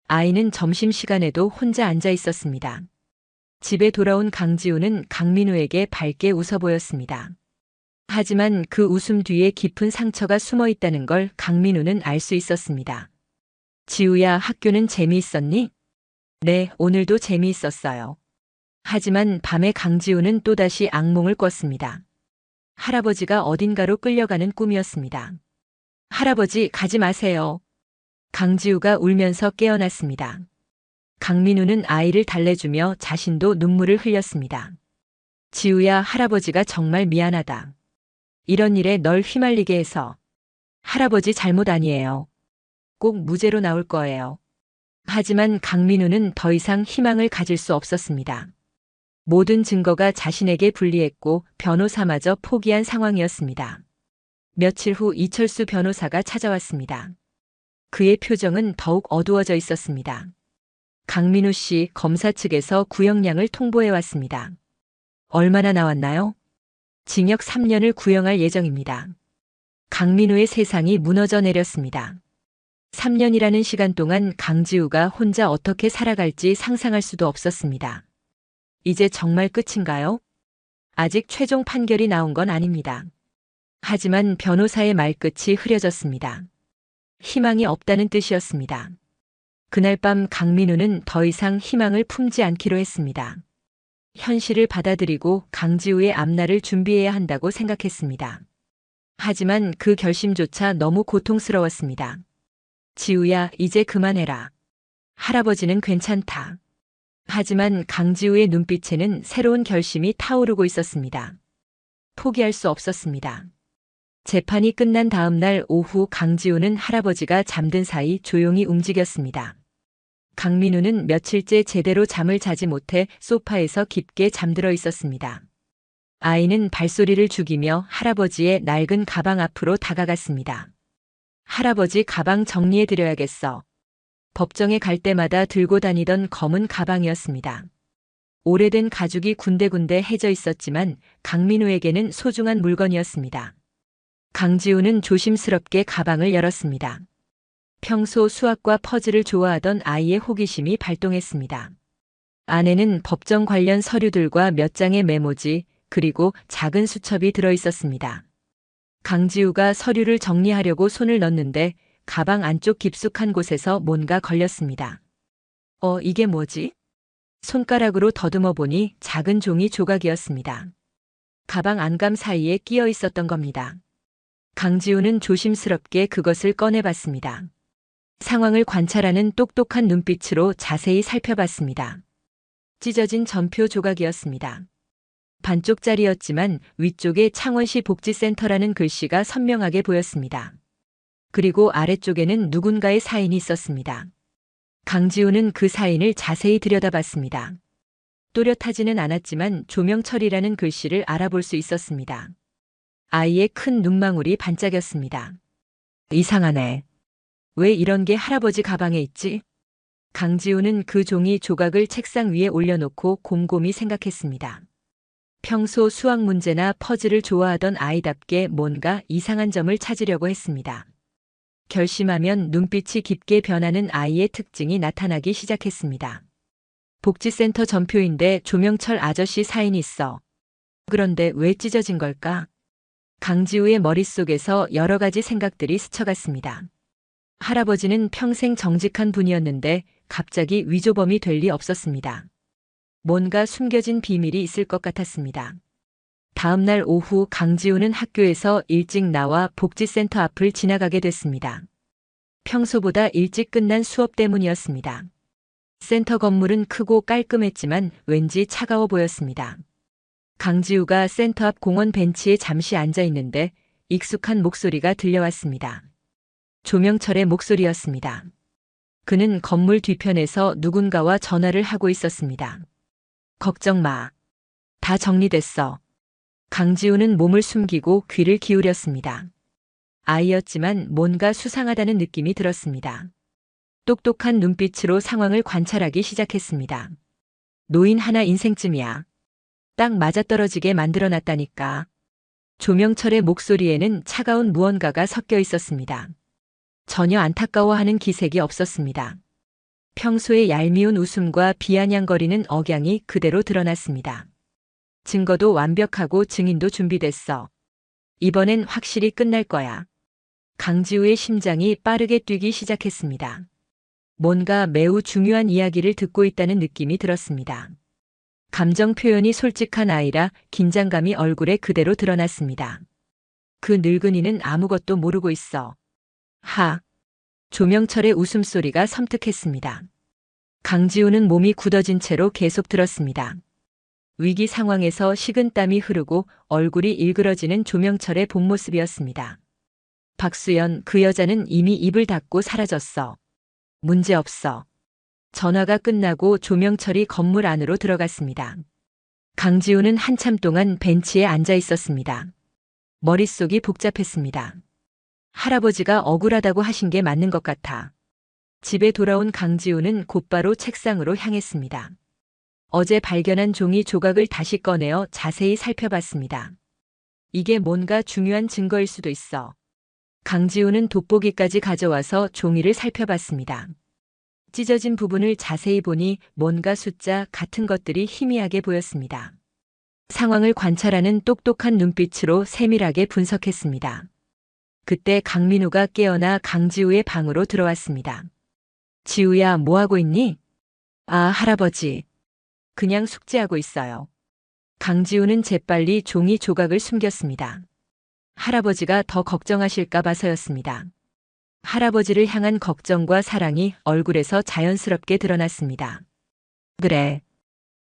아이는 점심시간에도 혼자 앉아 있었습니다. 집에 돌아온 강지우는 강민우에게 밝게 웃어 보였습니다. 하지만 그 웃음 뒤에 깊은 상처가 숨어 있다는 걸 강민우는 알 수 있었습니다. 지우야, 학교는 재미있었니? 네, 오늘도 재미있었어요. 하지만 밤에 강지우는 또다시 악몽을 꿨습니다. 할아버지가 어딘가로 끌려가는 꿈이었습니다. 할아버지, 가지 마세요. 강지우가 울면서 깨어났습니다. 강민우는 아이를 달래주며 자신도 눈물을 흘렸습니다. 지우야, 할아버지가 정말 미안하다. 이런 일에 널 휘말리게 해서. 할아버지 잘못 아니에요. 꼭 무죄로 나올 거예요. 하지만 강민우는 더 이상 희망을 가질 수 없었습니다. 모든 증거가 자신에게 불리했고 변호사마저 포기한 상황이었습니다. 며칠 후 이철수 변호사가 찾아왔습니다. 그의 표정은 더욱 어두워져 있었습니다. 강민우 씨, 검사 측에서 구형량을 통보해 왔습니다. 얼마나 나왔나요? 징역 3년을 구형할 예정입니다. 강민우의 세상이 무너져 내렸습니다. 3년이라는 시간 동안 강지우가 혼자 어떻게 살아갈지 상상할 수도 없었습니다. 이제 정말 끝인가요? 아직 최종 판결이 나온 건 아닙니다. 하지만 변호사의 말끝이 흐려졌습니다. 희망이 없다는 뜻이었습니다. 그날 밤 강민우는 더 이상 희망을 품지 않기로 했습니다. 현실을 받아들이고 강지우의 앞날을 준비해야 한다고 생각했습니다. 하지만 그 결심조차 너무 고통스러웠습니다. 지우야, 이제 그만해라. 할아버지는 괜찮다. 하지만 강지우의 눈빛에는 새로운 결심이 타오르고 있었습니다. 포기할 수 없었습니다. 재판이 끝난 다음 날 오후 강지우는 할아버지가 잠든 사이 조용히 움직였습니다. 강민우는 며칠째 제대로 잠을 자지 못해 소파에서 깊게 잠들어 있었습니다. 아이는 발소리를 죽이며 할아버지의 낡은 가방 앞으로 다가갔습니다. 할아버지, 가방 정리해드려야겠어. 법정에 갈 때마다 들고 다니던 검은 가방이었습니다. 오래된 가죽이 군데군데 해져 있었지만 강민우에게는 소중한 물건이었습니다. 강지우는 조심스럽게 가방을 열었습니다. 평소 수학과 퍼즐을 좋아하던 아이의 호기심이 발동했습니다. 안에는 법정 관련 서류들과 몇 장의 메모지, 그리고 작은 수첩이 들어 있었습니다. 강지우가 서류를 정리하려고 손을 넣는데 가방 안쪽 깊숙한 곳에서 뭔가 걸렸습니다. 이게 뭐지? 손가락으로 더듬어 보니 작은 종이 조각이었습니다. 가방 안감 사이에 끼어 있었던 겁니다. 강지우는 조심스럽게 그것을 꺼내봤습니다. 상황을 관찰하는 똑똑한 눈빛으로 자세히 살펴봤습니다. 찢어진 전표 조각이었습니다. 반쪽짜리였지만 위쪽에 창원시 복지센터라는 글씨가 선명하게 보였습니다. 그리고 아래쪽에는 누군가의 사인이 있었습니다. 강지우는 그 사인을 자세히 들여다봤습니다. 또렷하지는 않았지만 조명철이라는 글씨를 알아볼 수 있었습니다. 아이의 큰 눈망울이 반짝였습니다. 이상하네. 왜 이런 게 할아버지 가방에 있지? 강지우는 그 종이 조각을 책상 위에 올려놓고 곰곰이 생각했습니다. 평소 수학 문제나 퍼즐을 좋아하던 아이답게 뭔가 이상한 점을 찾으려고 했습니다. 결심하면 눈빛이 깊게 변하는 아이의 특징이 나타나기 시작했습니다. 복지센터 전표인데 조명철 아저씨 사인이 있어. 그런데 왜 찢어진 걸까? 강지우의 머릿속에서 여러 가지 생각들이 스쳐갔습니다. 할아버지는 평생 정직한 분이었는데 갑자기 위조범이 될 리 없었습니다. 뭔가 숨겨진 비밀이 있을 것 같았습니다. 다음 날 오후 강지우는 학교에서 일찍 나와 복지센터 앞을 지나가게 됐습니다. 평소보다 일찍 끝난 수업 때문이었습니다. 센터 건물은 크고 깔끔했지만 왠지 차가워 보였습니다. 강지우가 센터 앞 공원 벤치에 잠시 앉아 있는데 익숙한 목소리가 들려왔습니다. 조명철의 목소리였습니다. 그는 건물 뒤편에서 누군가와 전화를 하고 있었습니다. 걱정 마. 다 정리됐어. 강지우는 몸을 숨기고 귀를 기울였습니다. 아이였지만 뭔가 수상하다는 느낌이 들었습니다. 똑똑한 눈빛으로 상황을 관찰하기 시작했습니다. 노인 하나 인생쯤이야. 딱 맞아떨어지게 만들어놨다니까. 조명철의 목소리에는 차가운 무언가가 섞여 있었습니다. 전혀 안타까워하는 기색이 없었습니다. 평소의 얄미운 웃음과 비아냥거리는 억양이 그대로 드러났습니다. 증거도 완벽하고 증인도 준비됐어. 이번엔 확실히 끝날 거야. 강지우의 심장이 빠르게 뛰기 시작했습니다. 뭔가 매우 중요한 이야기를 듣고 있다는 느낌이 들었습니다. 감정 표현이 솔직한 아이라 긴장감이 얼굴에 그대로 드러났습니다. 그 늙은이는 아무것도 모르고 있어. 하. 조명철의 웃음소리가 섬뜩했습니다. 강지우는 몸이 굳어진 채로 계속 들었습니다. 위기 상황에서 식은땀이 흐르고 얼굴이 일그러지는 조명철의 본 모습이었습니다. 박수연, 그 여자는 이미 입을 닫고 사라졌어. 문제없어. 전화가 끝나고 조명철이 건물 안으로 들어갔습니다. 강지우는 한참 동안 벤치에 앉아 있었습니다. 머릿속이 복잡했습니다. 할아버지가 억울하다고 하신 게 맞는 것 같아. 집에 돌아온 강지우는 곧바로 책상으로 향했습니다. 어제 발견한 종이 조각을 다시 꺼내어 자세히 살펴봤습니다. 이게 뭔가 중요한 증거일 수도 있어. 강지우는 돋보기까지 가져와서 종이를 살펴봤습니다. 찢어진 부분을 자세히 보니 뭔가 숫자 같은 것들이 희미하게 보였습니다. 상황을 관찰하는 똑똑한 눈빛으로 세밀하게 분석했습니다. 그때 강민우가 깨어나 강지우의 방으로 들어왔습니다. 지우야, 뭐하고 있니? 아, 할아버지. 그냥 숙제하고 있어요. 강지우는 재빨리 종이 조각을 숨겼습니다. 할아버지가 더 걱정하실까 봐서였습니다. 할아버지를 향한 걱정과 사랑이 얼굴에서 자연스럽게 드러났습니다. 그래.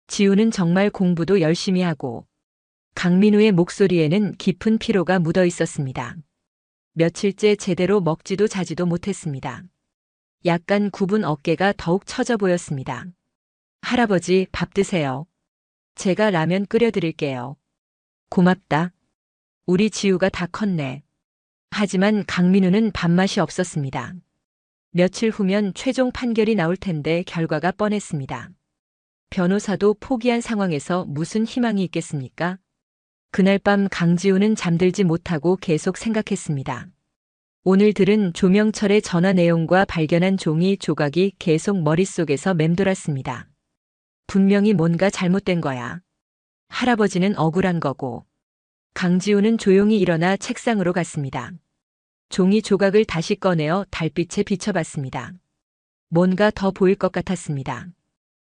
지우는 정말 공부도 열심히 하고. 강민우의 목소리에는 깊은 피로가 묻어 있었습니다. 며칠째 제대로 먹지도 자지도 못했습니다. 약간 굽은 어깨가 더욱 처져 보였습니다. 할아버지, 밥 드세요. 제가 라면 끓여드릴게요. 고맙다. 우리 지우가 다 컸네. 하지만 강민우는 밥맛이 없었습니다. 며칠 후면 최종 판결이 나올 텐데 결과가 뻔했습니다. 변호사도 포기한 상황에서 무슨 희망이 있겠습니까? 그날 밤 강지우는 잠들지 못하고 계속 생각했습니다. 오늘 들은 조명철의 전화 내용과 발견한 종이 조각이 계속 머릿속에서 맴돌았습니다. 분명히 뭔가 잘못된 거야. 할아버지는 억울한 거고. 강지우는 조용히 일어나 책상으로 갔습니다. 종이 조각을 다시 꺼내어 달빛에 비춰봤습니다. 뭔가 더 보일 것 같았습니다.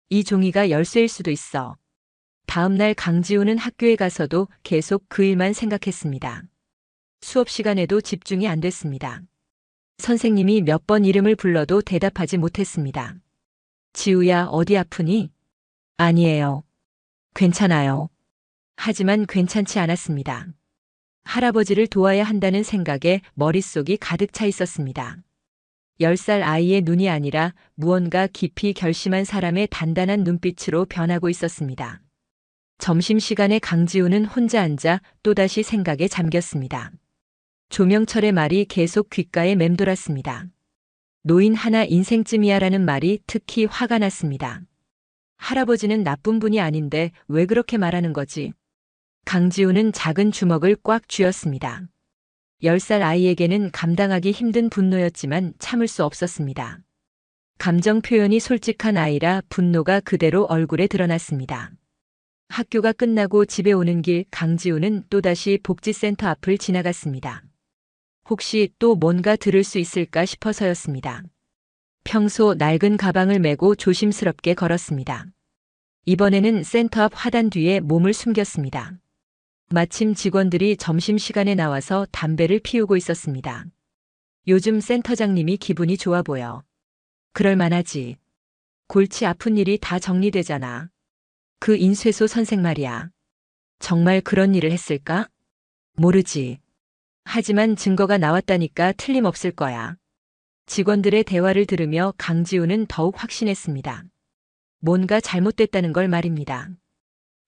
이 종이가 열쇠일 수도 있어. 다음 날 강지우는 학교에 가서도 계속 그 일만 생각했습니다. 수업 시간에도 집중이 안 됐습니다. 선생님이 몇 번 이름을 불러도 대답하지 못했습니다. 지우야, 어디 아프니? 아니에요. 괜찮아요. 하지만 괜찮지 않았습니다. 할아버지를 도와야 한다는 생각에 머릿속이 가득 차 있었습니다. 10살 아이의 눈이 아니라 무언가 깊이 결심한 사람의 단단한 눈빛으로 변하고 있었습니다. 점심시간에 강지우는 혼자 앉아 또다시 생각에 잠겼습니다. 조명철의 말이 계속 귓가에 맴돌았습니다. 노인 하나 인생쯤이야라는 말이 특히 화가 났습니다. 할아버지는 나쁜 분이 아닌데 왜 그렇게 말하는 거지? 강지우는 작은 주먹을 꽉 쥐었습니다. 10살 아이에게는 감당하기 힘든 분노였지만 참을 수 없었습니다. 감정 표현이 솔직한 아이라 분노가 그대로 얼굴에 드러났습니다. 학교가 끝나고 집에 오는 길 강지우는 또다시 복지센터 앞을 지나갔습니다. 혹시 또 뭔가 들을 수 있을까 싶어서였습니다. 평소 낡은 가방을 메고 조심스럽게 걸었습니다. 이번에는 센터 앞 화단 뒤에 몸을 숨겼습니다. 마침 직원들이 점심시간에 나와서 담배를 피우고 있었습니다. 요즘 센터장님이 기분이 좋아 보여. 그럴 만하지. 골치 아픈 일이 다 정리되잖아. 그 인쇄소 선생 말이야. 정말 그런 일을 했을까? 모르지. 하지만 증거가 나왔다니까 틀림없을 거야. 직원들의 대화를 들으며 강지우는 더욱 확신했습니다. 뭔가 잘못됐다는 걸 말입니다.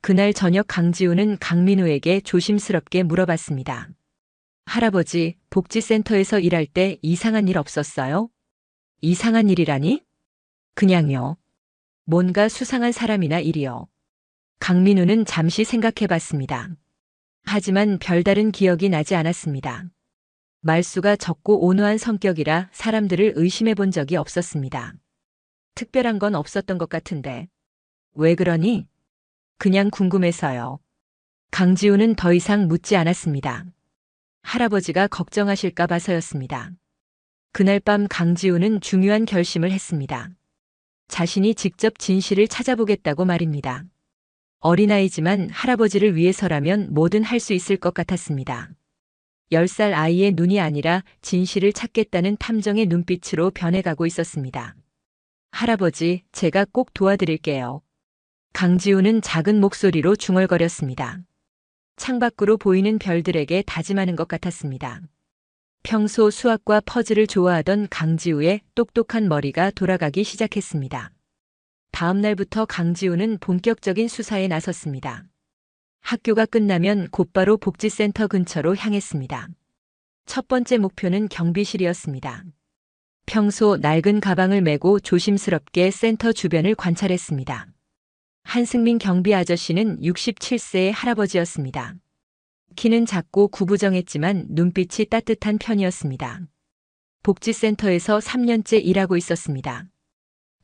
그날 저녁 강지우는 강민우에게 조심스럽게 물어봤습니다. 할아버지, 복지센터에서 일할 때 이상한 일 없었어요? 이상한 일이라니? 그냥요. 뭔가 수상한 사람이나 일이요. 강민우는 잠시 생각해봤습니다. 하지만 별다른 기억이 나지 않았습니다. 말수가 적고 온화한 성격이라 사람들을 의심해 본 적이 없었습니다. 특별한 건 없었던 것 같은데. 왜 그러니? 그냥 궁금해서요. 강지우는 더 이상 묻지 않았습니다. 할아버지가 걱정하실까 봐서였습니다. 그날 밤 강지우는 중요한 결심을 했습니다. 자신이 직접 진실을 찾아보겠다고 말입니다. 어린아이지만 할아버지를 위해서라면 뭐든 할 수 있을 것 같았습니다. 10살 아이의 눈이 아니라 진실을 찾겠다는 탐정의 눈빛으로 변해가고 있었습니다. 할아버지, 제가 꼭 도와드릴게요. 강지우는 작은 목소리로 중얼거렸습니다. 창밖으로 보이는 별들에게 다짐하는 것 같았습니다. 평소 수학과 퍼즐을 좋아하던 강지우의 똑똑한 머리가 돌아가기 시작했습니다. 다음 날부터 강지우는 본격적인 수사에 나섰습니다. 학교가 끝나면 곧바로 복지센터 근처로 향했습니다. 첫 번째 목표는 경비실이었습니다. 평소 낡은 가방을 메고 조심스럽게 센터 주변을 관찰했습니다. 한승민 경비 아저씨는 67세의 할아버지였습니다. 키는 작고 구부정했지만 눈빛이 따뜻한 편이었습니다. 복지센터에서 3년째 일하고 있었습니다.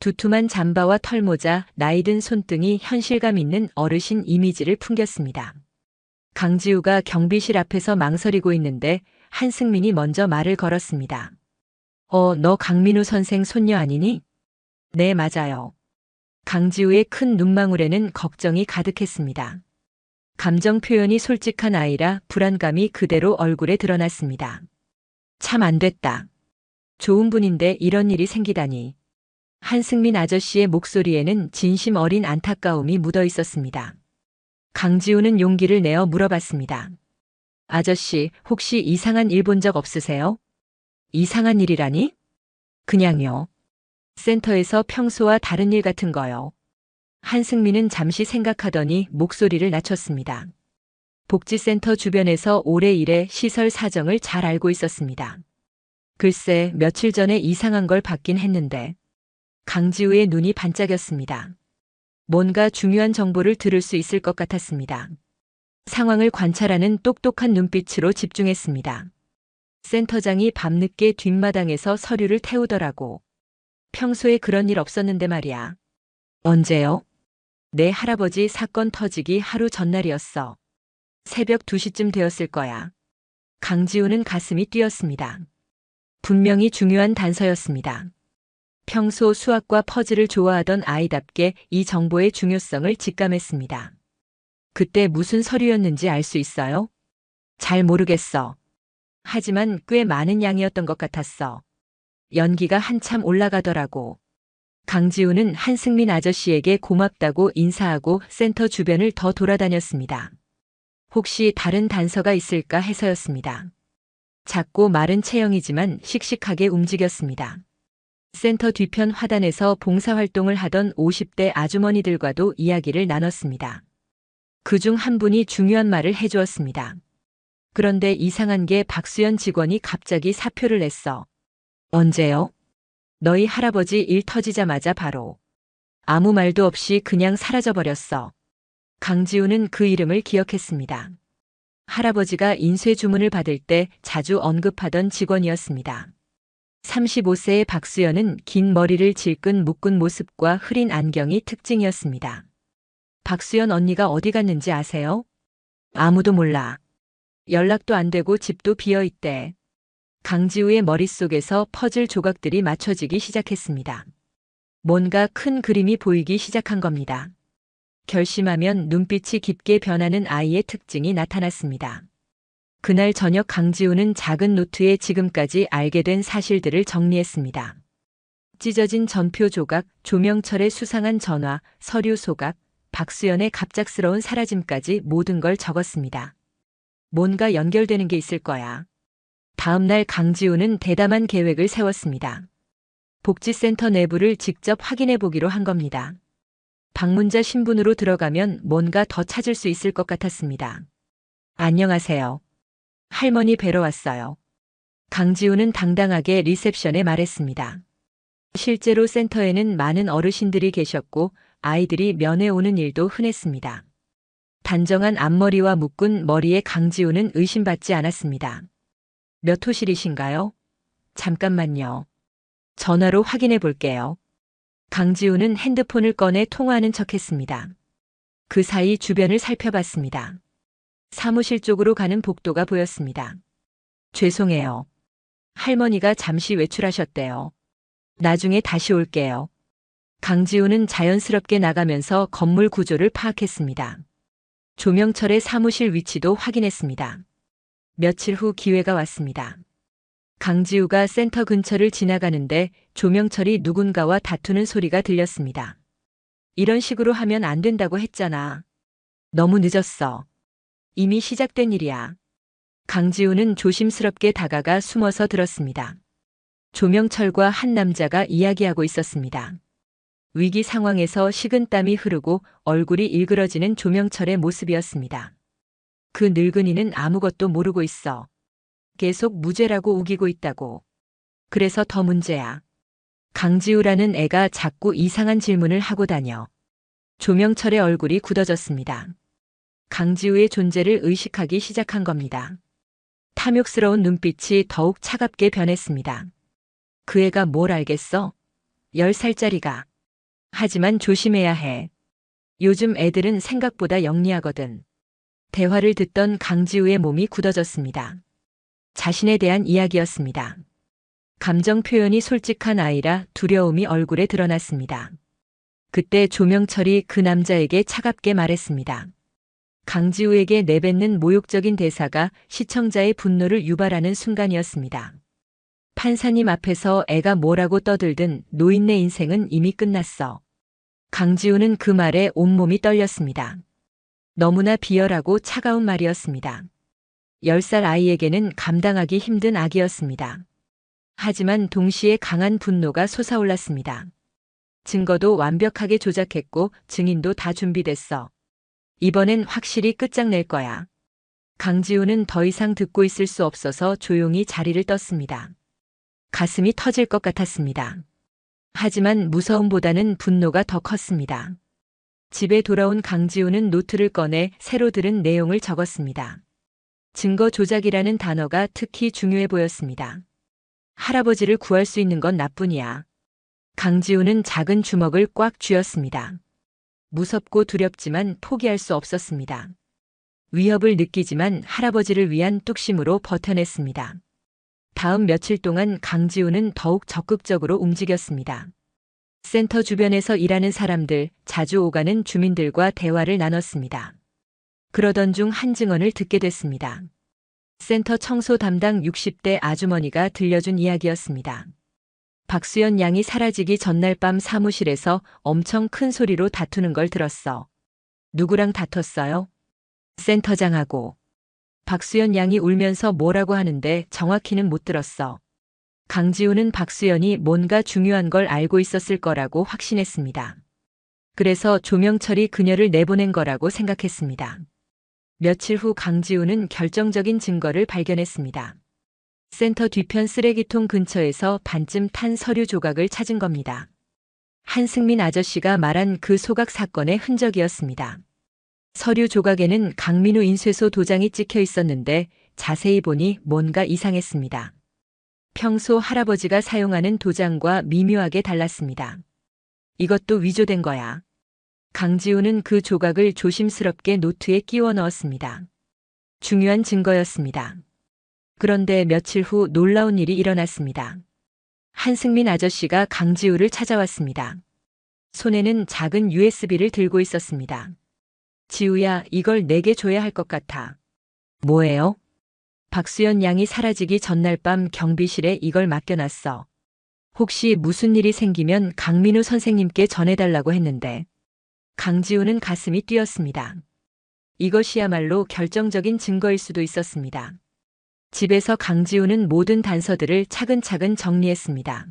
두툼한 잠바와 털모자, 나이든 손등이 현실감 있는 어르신 이미지를 풍겼습니다. 강지우가 경비실 앞에서 망설이고 있는데 한승민이 먼저 말을 걸었습니다. 너 강민우 선생 손녀 아니니? 네, 맞아요. 강지우의 큰 눈망울에는 걱정이 가득했습니다. 감정 표현이 솔직한 아이라 불안감이 그대로 얼굴에 드러났습니다. 참 안 됐다. 좋은 분인데 이런 일이 생기다니. 한승민 아저씨의 목소리에는 진심 어린 안타까움이 묻어 있었습니다. 강지우는 용기를 내어 물어봤습니다. 아저씨, 혹시 이상한 일 본 적 없으세요? 이상한 일이라니? 그냥요. 센터에서 평소와 다른 일 같은 거요. 한승민은 잠시 생각하더니 목소리를 낮췄습니다. 복지센터 주변에서 오래 일해 시설 사정을 잘 알고 있었습니다. 글쎄, 며칠 전에 이상한 걸 받긴 했는데. 강지우의 눈이 반짝였습니다. 뭔가 중요한 정보를 들을 수 있을 것 같았습니다. 상황을 관찰하는 똑똑한 눈빛으로 집중했습니다. 센터장이 밤늦게 뒷마당에서 서류를 태우더라고. 평소에 그런 일 없었는데 말이야. 언제요? 내 할아버지 사건 터지기 하루 전날이었어. 새벽 2시쯤 되었을 거야. 강지우는 가슴이 뛰었습니다. 분명히 중요한 단서였습니다. 평소 수학과 퍼즐을 좋아하던 아이답게 이 정보의 중요성을 직감했습니다. 그때 무슨 서류였는지 알 수 있어요? 잘 모르겠어. 하지만 꽤 많은 양이었던 것 같았어. 연기가 한참 올라가더라고. 강지우는 한승민 아저씨에게 고맙다고 인사하고 센터 주변을 더 돌아다녔습니다. 혹시 다른 단서가 있을까 해서였습니다. 작고 마른 체형이지만 씩씩하게 움직였습니다. 센터 뒤편 화단에서 봉사활동을 하던 50대 아주머니들과도 이야기를 나눴습니다. 그중 한 분이 중요한 말을 해주었습니다. 그런데 이상한 게 박수연 직원이 갑자기 사표를 냈어. 언제요? 너희 할아버지 일 터지자마자 바로 아무 말도 없이 그냥 사라져버렸어. 강지우는 그 이름을 기억했습니다. 할아버지가 인쇄 주문을 받을 때 자주 언급하던 직원이었습니다. 35세의 박수연은 긴 머리를 질끈 묶은 모습과 흐린 안경이 특징이었습니다. 박수연 언니가 어디 갔는지 아세요? 아무도 몰라. 연락도 안 되고 집도 비어 있대. 강지우의 머릿속에서 퍼즐 조각들이 맞춰지기 시작했습니다. 뭔가 큰 그림이 보이기 시작한 겁니다. 결심하면 눈빛이 깊게 변하는 아이의 특징이 나타났습니다. 그날 저녁 강지우는 작은 노트에 지금까지 알게 된 사실들을 정리했습니다. 찢어진 전표 조각, 조명철의 수상한 전화, 서류 소각, 박수연의 갑작스러운 사라짐까지 모든 걸 적었습니다. 뭔가 연결되는 게 있을 거야. 다음 날 강지우는 대담한 계획을 세웠습니다. 복지센터 내부를 직접 확인해 보기로 한 겁니다. 방문자 신분으로 들어가면 뭔가 더 찾을 수 있을 것 같았습니다. 안녕하세요. 할머니 뵈러 왔어요. 강지우는 당당하게 리셉션에 말했습니다. 실제로 센터에는 많은 어르신들이 계셨고 아이들이 면회 오는 일도 흔했습니다. 단정한 앞머리와 묶은 머리에 강지우는 의심받지 않았습니다. 몇 호실이신가요? 잠깐만요. 전화로 확인해 볼게요. 강지우는 핸드폰을 꺼내 통화하는 척했습니다. 그 사이 주변을 살펴봤습니다. 사무실 쪽으로 가는 복도가 보였습니다. 죄송해요. 할머니가 잠시 외출하셨대요. 나중에 다시 올게요. 강지우는 자연스럽게 나가면서 건물 구조를 파악했습니다. 조명철의 사무실 위치도 확인했습니다. 며칠 후 기회가 왔습니다. 강지우가 센터 근처를 지나가는데 조명철이 누군가와 다투는 소리가 들렸습니다. 이런 식으로 하면 안 된다고 했잖아. 너무 늦었어. 이미 시작된 일이야. 강지우는 조심스럽게 다가가 숨어서 들었습니다. 조명철과 한 남자가 이야기하고 있었습니다. 위기 상황에서 식은땀이 흐르고 얼굴이 일그러지는 조명철의 모습이었습니다. 그 늙은이는 아무것도 모르고 있어. 계속 무죄라고 우기고 있다고. 그래서 더 문제야. 강지우라는 애가 자꾸 이상한 질문을 하고 다녀. 조명철의 얼굴이 굳어졌습니다. 강지우의 존재를 의식하기 시작한 겁니다. 탐욕스러운 눈빛이 더욱 차갑게 변했습니다. 그 애가 뭘 알겠어? 10살짜리가. 하지만 조심해야 해. 요즘 애들은 생각보다 영리하거든. 대화를 듣던 강지우의 몸이 굳어졌습니다. 자신에 대한 이야기였습니다. 감정 표현이 솔직한 아이라 두려움이 얼굴에 드러났습니다. 그때 조명철이 그 남자에게 차갑게 말했습니다. 강지우에게 내뱉는 모욕적인 대사가 시청자의 분노를 유발하는 순간이었습니다. 판사님 앞에서 애가 뭐라고 떠들든 노인네 인생은 이미 끝났어. 강지우는 그 말에 온몸이 떨렸습니다. 너무나 비열하고 차가운 말이었습니다. 10살 아이에게는 감당하기 힘든 악이었습니다. 하지만 동시에 강한 분노가 솟아올랐습니다. 증거도 완벽하게 조작했고 증인도 다 준비됐어. 이번엔 확실히 끝장낼 거야. 강지우는 더 이상 듣고 있을 수 없어서 조용히 자리를 떴습니다. 가슴이 터질 것 같았습니다. 하지만 무서움보다는 분노가 더 컸습니다. 집에 돌아온 강지우는 노트를 꺼내 새로 들은 내용을 적었습니다. 증거 조작이라는 단어가 특히 중요해 보였습니다. 할아버지를 구할 수 있는 건 나뿐이야. 강지우는 작은 주먹을 꽉 쥐었습니다. 무섭고 두렵지만 포기할 수 없었습니다. 위협을 느끼지만 할아버지를 위한 뚝심으로 버텨냈습니다. 다음 며칠 동안 강지우는 더욱 적극적으로 움직였습니다. 센터 주변에서 일하는 사람들, 자주 오가는 주민들과 대화를 나눴습니다. 그러던 중 한 증언을 듣게 됐습니다. 센터 청소 담당 60대 아주머니가 들려준 이야기였습니다. 박수연 양이 사라지기 전날 밤 사무실에서 엄청 큰 소리로 다투는 걸 들었어. 누구랑 다퉜어요? 센터장하고. 박수연 양이 울면서 뭐라고 하는데 정확히는 못 들었어. 강지우는 박수연이 뭔가 중요한 걸 알고 있었을 거라고 확신했습니다. 그래서 조명철이 그녀를 내보낸 거라고 생각했습니다. 며칠 후 강지우는 결정적인 증거를 발견했습니다. 센터 뒤편 쓰레기통 근처에서 반쯤 탄 서류 조각을 찾은 겁니다. 한승민 아저씨가 말한 그 소각 사건의 흔적이었습니다. 서류 조각에는 강민우 인쇄소 도장이 찍혀 있었는데 자세히 보니 뭔가 이상했습니다. 평소 할아버지가 사용하는 도장과 미묘하게 달랐습니다. 이것도 위조된 거야. 강지우는 그 조각을 조심스럽게 노트에 끼워 넣었습니다. 중요한 증거였습니다. 그런데 며칠 후 놀라운 일이 일어났습니다. 한승민 아저씨가 강지우를 찾아왔습니다. 손에는 작은 USB를 들고 있었습니다. 지우야, 이걸 내게 줘야 할 것 같아. 뭐예요? 박수연 양이 사라지기 전날 밤 경비실에 이걸 맡겨놨어. 혹시 무슨 일이 생기면 강민우 선생님께 전해달라고 했는데. 강지우는 가슴이 뛰었습니다. 이것이야말로 결정적인 증거일 수도 있었습니다. 집에서 강지우는 모든 단서들을 차근차근 정리했습니다.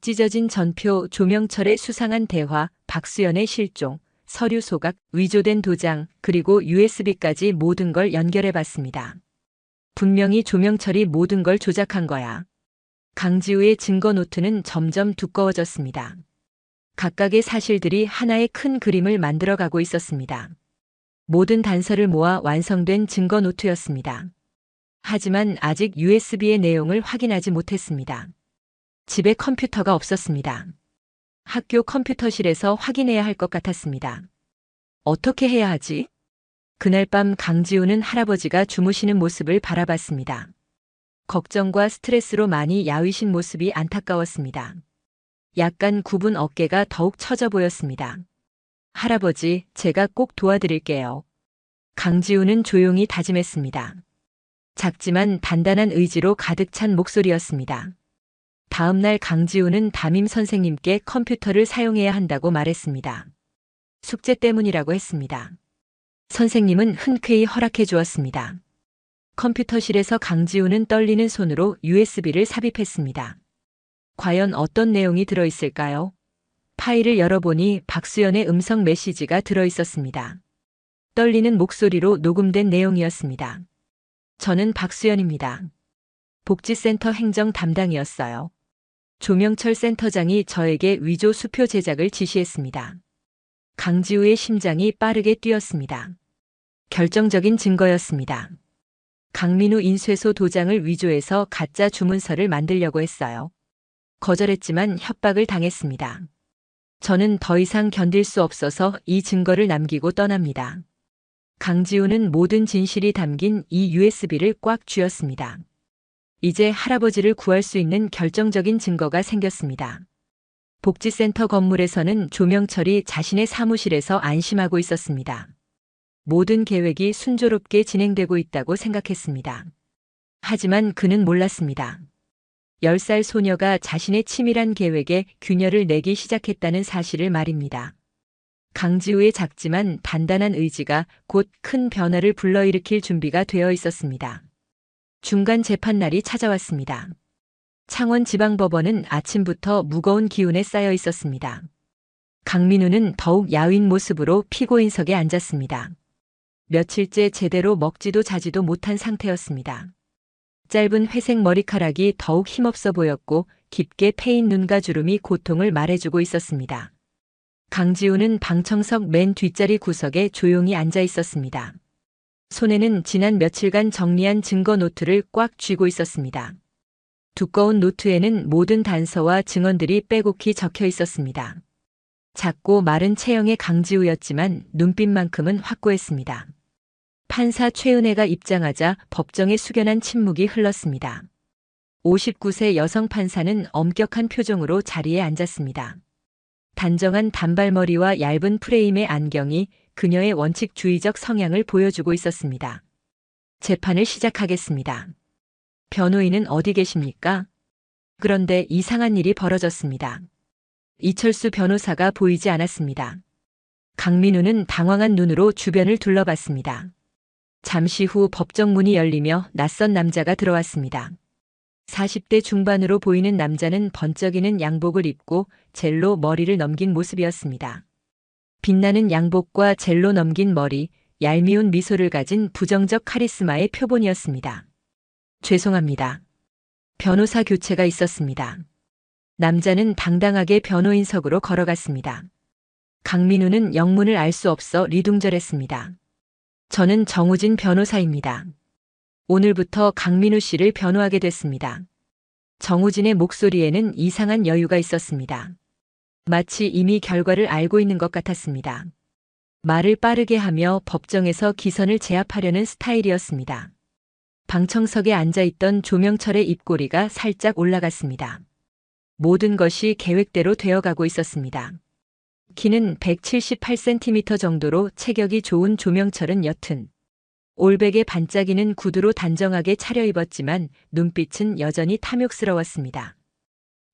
찢어진 전표, 조명철의 수상한 대화, 박수연의 실종, 서류 소각, 위조된 도장, 그리고 USB까지 모든 걸 연결해 봤습니다. 분명히 조명철이 모든 걸 조작한 거야. 강지우의 증거 노트는 점점 두꺼워졌습니다. 각각의 사실들이 하나의 큰 그림을 만들어가고 있었습니다. 모든 단서를 모아 완성된 증거 노트였습니다. 하지만 아직 USB의 내용을 확인하지 못했습니다. 집에 컴퓨터가 없었습니다. 학교 컴퓨터실에서 확인해야 할 것 같았습니다. 어떻게 해야 하지? 그날 밤 강지우는 할아버지가 주무시는 모습을 바라봤습니다. 걱정과 스트레스로 많이 야위신 모습이 안타까웠습니다. 약간 굽은 어깨가 더욱 처져 보였습니다. 할아버지, 제가 꼭 도와드릴게요. 강지우는 조용히 다짐했습니다. 작지만 단단한 의지로 가득 찬 목소리였습니다. 다음 날 강지우는 담임 선생님께 컴퓨터를 사용해야 한다고 말했습니다. 숙제 때문이라고 했습니다. 선생님은 흔쾌히 허락해 주었습니다. 컴퓨터실에서 강지우는 떨리는 손으로 USB를 삽입했습니다. 과연 어떤 내용이 들어있을까요? 파일을 열어보니 박수연의 음성 메시지가 들어있었습니다. 떨리는 목소리로 녹음된 내용이었습니다. 저는 박수연입니다. 복지센터 행정 담당이었어요. 조명철 센터장이 저에게 위조 수표 제작을 지시했습니다. 강지우의 심장이 빠르게 뛰었습니다. 결정적인 증거였습니다. 강민우 인쇄소 도장을 위조해서 가짜 주문서를 만들려고 했어요. 거절했지만 협박을 당했습니다. 저는 더 이상 견딜 수 없어서 이 증거를 남기고 떠납니다. 강지우는 모든 진실이 담긴 이 USB를 꽉 쥐었습니다. 이제 할아버지를 구할 수 있는 결정적인 증거가 생겼습니다. 복지센터 건물에서는 조명철이 자신의 사무실에서 안심하고 있었습니다. 모든 계획이 순조롭게 진행되고 있다고 생각했습니다. 하지만 그는 몰랐습니다. 10살 소녀가 자신의 치밀한 계획에 균열을 내기 시작했다는 사실을 말입니다. 강지우의 작지만 단단한 의지가 곧 큰 변화를 불러일으킬 준비가 되어 있었습니다. 중간 재판날이 찾아왔습니다. 창원지방법원은 아침부터 무거운 기운에 쌓여 있었습니다. 강민우는 더욱 야윈 모습으로 피고인석에 앉았습니다. 며칠째 제대로 먹지도 자지도 못한 상태였습니다. 짧은 회색 머리카락이 더욱 힘없어 보였고 깊게 패인 눈과 주름이 고통을 말해주고 있었습니다. 강지우는 방청석 맨 뒷자리 구석에 조용히 앉아 있었습니다. 손에는 지난 며칠간 정리한 증거 노트를 꽉 쥐고 있었습니다. 두꺼운 노트에는 모든 단서와 증언들이 빼곡히 적혀 있었습니다. 작고 마른 체형의 강지우였지만 눈빛만큼은 확고했습니다. 판사 최은혜가 입장하자 법정에 숙연한 침묵이 흘렀습니다. 59세 여성 판사는 엄격한 표정으로 자리에 앉았습니다. 단정한 단발머리와 얇은 프레임의 안경이 그녀의 원칙주의적 성향을 보여주고 있었습니다. 재판을 시작하겠습니다. 변호인은 어디 계십니까? 그런데 이상한 일이 벌어졌습니다. 이철수 변호사가 보이지 않았습니다. 강민우는 당황한 눈으로 주변을 둘러봤습니다. 잠시 후 법정 문이 열리며 낯선 남자가 들어왔습니다. 40대 중반으로 보이는 남자는 번쩍이는 양복을 입고 젤로 머리를 넘긴 모습이었습니다. 빛나는 양복과 젤로 넘긴 머리, 얄미운 미소를 가진 부정적 카리스마의 표본이었습니다. 죄송합니다. 변호사 교체가 있었습니다. 남자는 당당하게 변호인석으로 걸어갔습니다. 강민우는 영문을 알 수 없어 리둥절했습니다. 저는 정우진 변호사입니다. 오늘부터 강민우 씨를 변호하게 됐습니다. 정우진의 목소리에는 이상한 여유가 있었습니다. 마치 이미 결과를 알고 있는 것 같았습니다. 말을 빠르게 하며 법정에서 기선을 제압하려는 스타일이었습니다. 방청석에 앉아있던 조명철의 입꼬리가 살짝 올라갔습니다. 모든 것이 계획대로 되어가고 있었습니다. 키는 178cm 정도로 체격이 좋은 조명철은 옅은 올백에 반짝이는 구두로 단정하게 차려입었지만 눈빛은 여전히 탐욕스러웠습니다.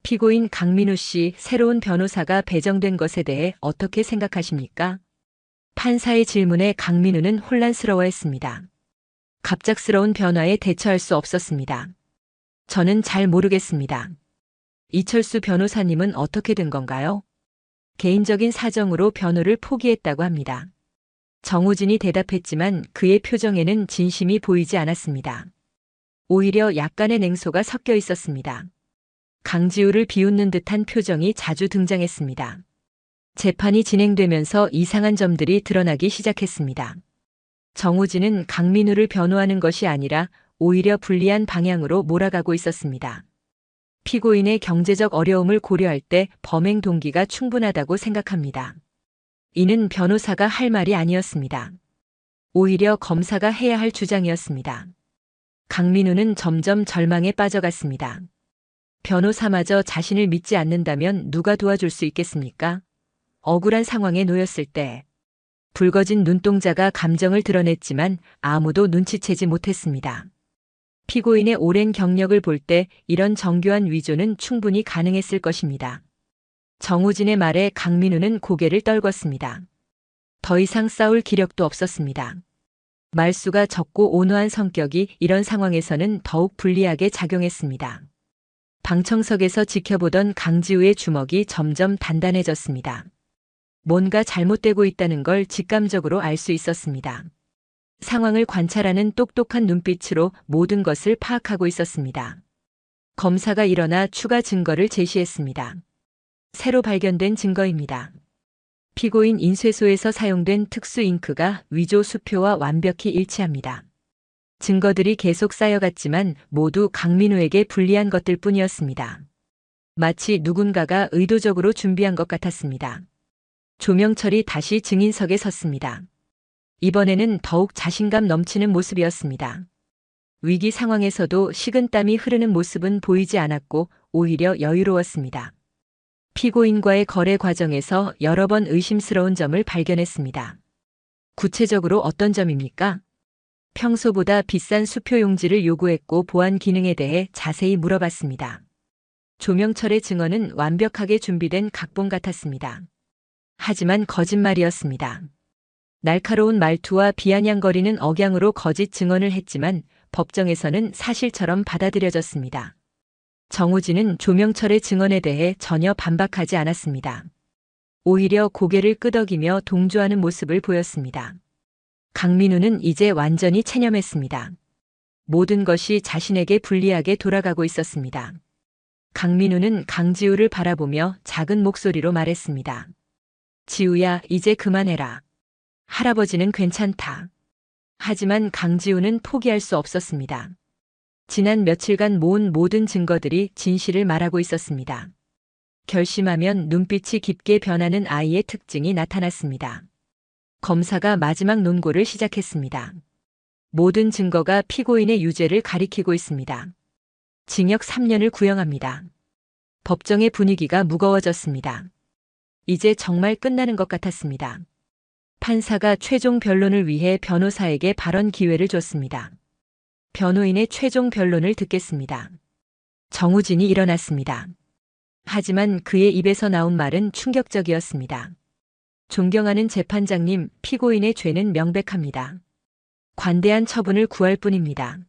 피고인 강민우 씨, 새로운 변호사가 배정된 것에 대해 어떻게 생각하십니까? 판사의 질문에 강민우는 혼란스러워했습니다. 갑작스러운 변화에 대처할 수 없었습니다. 저는 잘 모르겠습니다. 이철수 변호사님은 어떻게 된 건가요? 개인적인 사정으로 변호를 포기했다고 합니다. 정우진이 대답했지만 그의 표정에는 진심이 보이지 않았습니다. 오히려 약간의 냉소가 섞여 있었습니다. 강지우를 비웃는 듯한 표정이 자주 등장했습니다. 재판이 진행되면서 이상한 점들이 드러나기 시작했습니다. 정우진은 강민우를 변호하는 것이 아니라 오히려 불리한 방향으로 몰아가고 있었습니다. 피고인의 경제적 어려움을 고려할 때 범행 동기가 충분하다고 생각합니다. 이는 변호사가 할 말이 아니었습니다. 오히려 검사가 해야 할 주장이었습니다. 강민우는 점점 절망에 빠져갔습니다. 변호사마저 자신을 믿지 않는다면 누가 도와줄 수 있겠습니까? 억울한 상황에 놓였을 때 붉어진 눈동자가 감정을 드러냈지만 아무도 눈치채지 못했습니다. 피고인의 오랜 경력을 볼 때 이런 정교한 위조는 충분히 가능했을 것입니다. 정우진의 말에 강민우는 고개를 떨궜습니다. 더 이상 싸울 기력도 없었습니다. 말수가 적고 온화한 성격이 이런 상황에서는 더욱 불리하게 작용했습니다. 방청석에서 지켜보던 강지우의 주먹이 점점 단단해졌습니다. 뭔가 잘못되고 있다는 걸 직감적으로 알 수 있었습니다. 상황을 관찰하는 똑똑한 눈빛으로 모든 것을 파악하고 있었습니다. 검사가 일어나 추가 증거를 제시했습니다. 새로 발견된 증거입니다. 피고인 인쇄소에서 사용된 특수 잉크가 위조 수표와 완벽히 일치합니다. 증거들이 계속 쌓여갔지만 모두 강민우에게 불리한 것들 뿐이었습니다. 마치 누군가가 의도적으로 준비한 것 같았습니다. 조명철이 다시 증인석에 섰습니다. 이번에는 더욱 자신감 넘치는 모습이었습니다. 위기 상황에서도 식은땀이 흐르는 모습은 보이지 않았고 오히려 여유로웠습니다. 피고인과의 거래 과정에서 여러 번 의심스러운 점을 발견했습니다. 구체적으로 어떤 점입니까? 평소보다 비싼 수표 용지를 요구했고 보안 기능에 대해 자세히 물어봤습니다. 조명철의 증언은 완벽하게 준비된 각본 같았습니다. 하지만 거짓말이었습니다. 날카로운 말투와 비아냥거리는 억양으로 거짓 증언을 했지만 법정에서는 사실처럼 받아들여졌습니다. 정우진은 조명철의 증언에 대해 전혀 반박하지 않았습니다. 오히려 고개를 끄덕이며 동조하는 모습을 보였습니다. 강민우는 이제 완전히 체념했습니다. 모든 것이 자신에게 불리하게 돌아가고 있었습니다. 강민우는 강지우를 바라보며 작은 목소리로 말했습니다. 지우야, 이제 그만해라. 할아버지는 괜찮다. 하지만 강지우는 포기할 수 없었습니다. 지난 며칠간 모은 모든 증거들이 진실을 말하고 있었습니다. 결심하면 눈빛이 깊게 변하는 아이의 특징이 나타났습니다. 검사가 마지막 논고를 시작했습니다. 모든 증거가 피고인의 유죄를 가리키고 있습니다. 징역 3년을 구형합니다. 법정의 분위기가 무거워졌습니다. 이제 정말 끝나는 것 같았습니다. 판사가 최종 변론을 위해 변호사에게 발언 기회를 줬습니다. 변호인의 최종 변론을 듣겠습니다. 정우진이 일어났습니다. 하지만 그의 입에서 나온 말은 충격적이었습니다. 존경하는 재판장님, 피고인의 죄는 명백합니다. 관대한 처분을 구할 뿐입니다.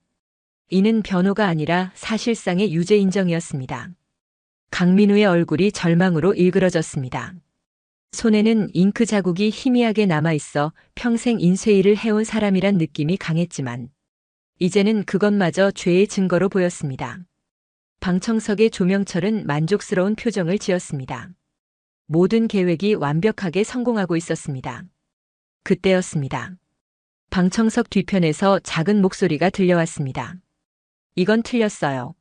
이는 변호가 아니라 사실상의 유죄 인정이었습니다. 강민우의 얼굴이 절망으로 일그러졌습니다. 손에는 잉크 자국이 희미하게 남아있어 평생 인쇄일을 해온 사람이란 느낌이 강했지만 이제는 그것마저 죄의 증거로 보였습니다. 방청석의 조명철은 만족스러운 표정을 지었습니다. 모든 계획이 완벽하게 성공하고 있었습니다. 그때였습니다. 방청석 뒤편에서 작은 목소리가 들려왔습니다. 이건 틀렸어요.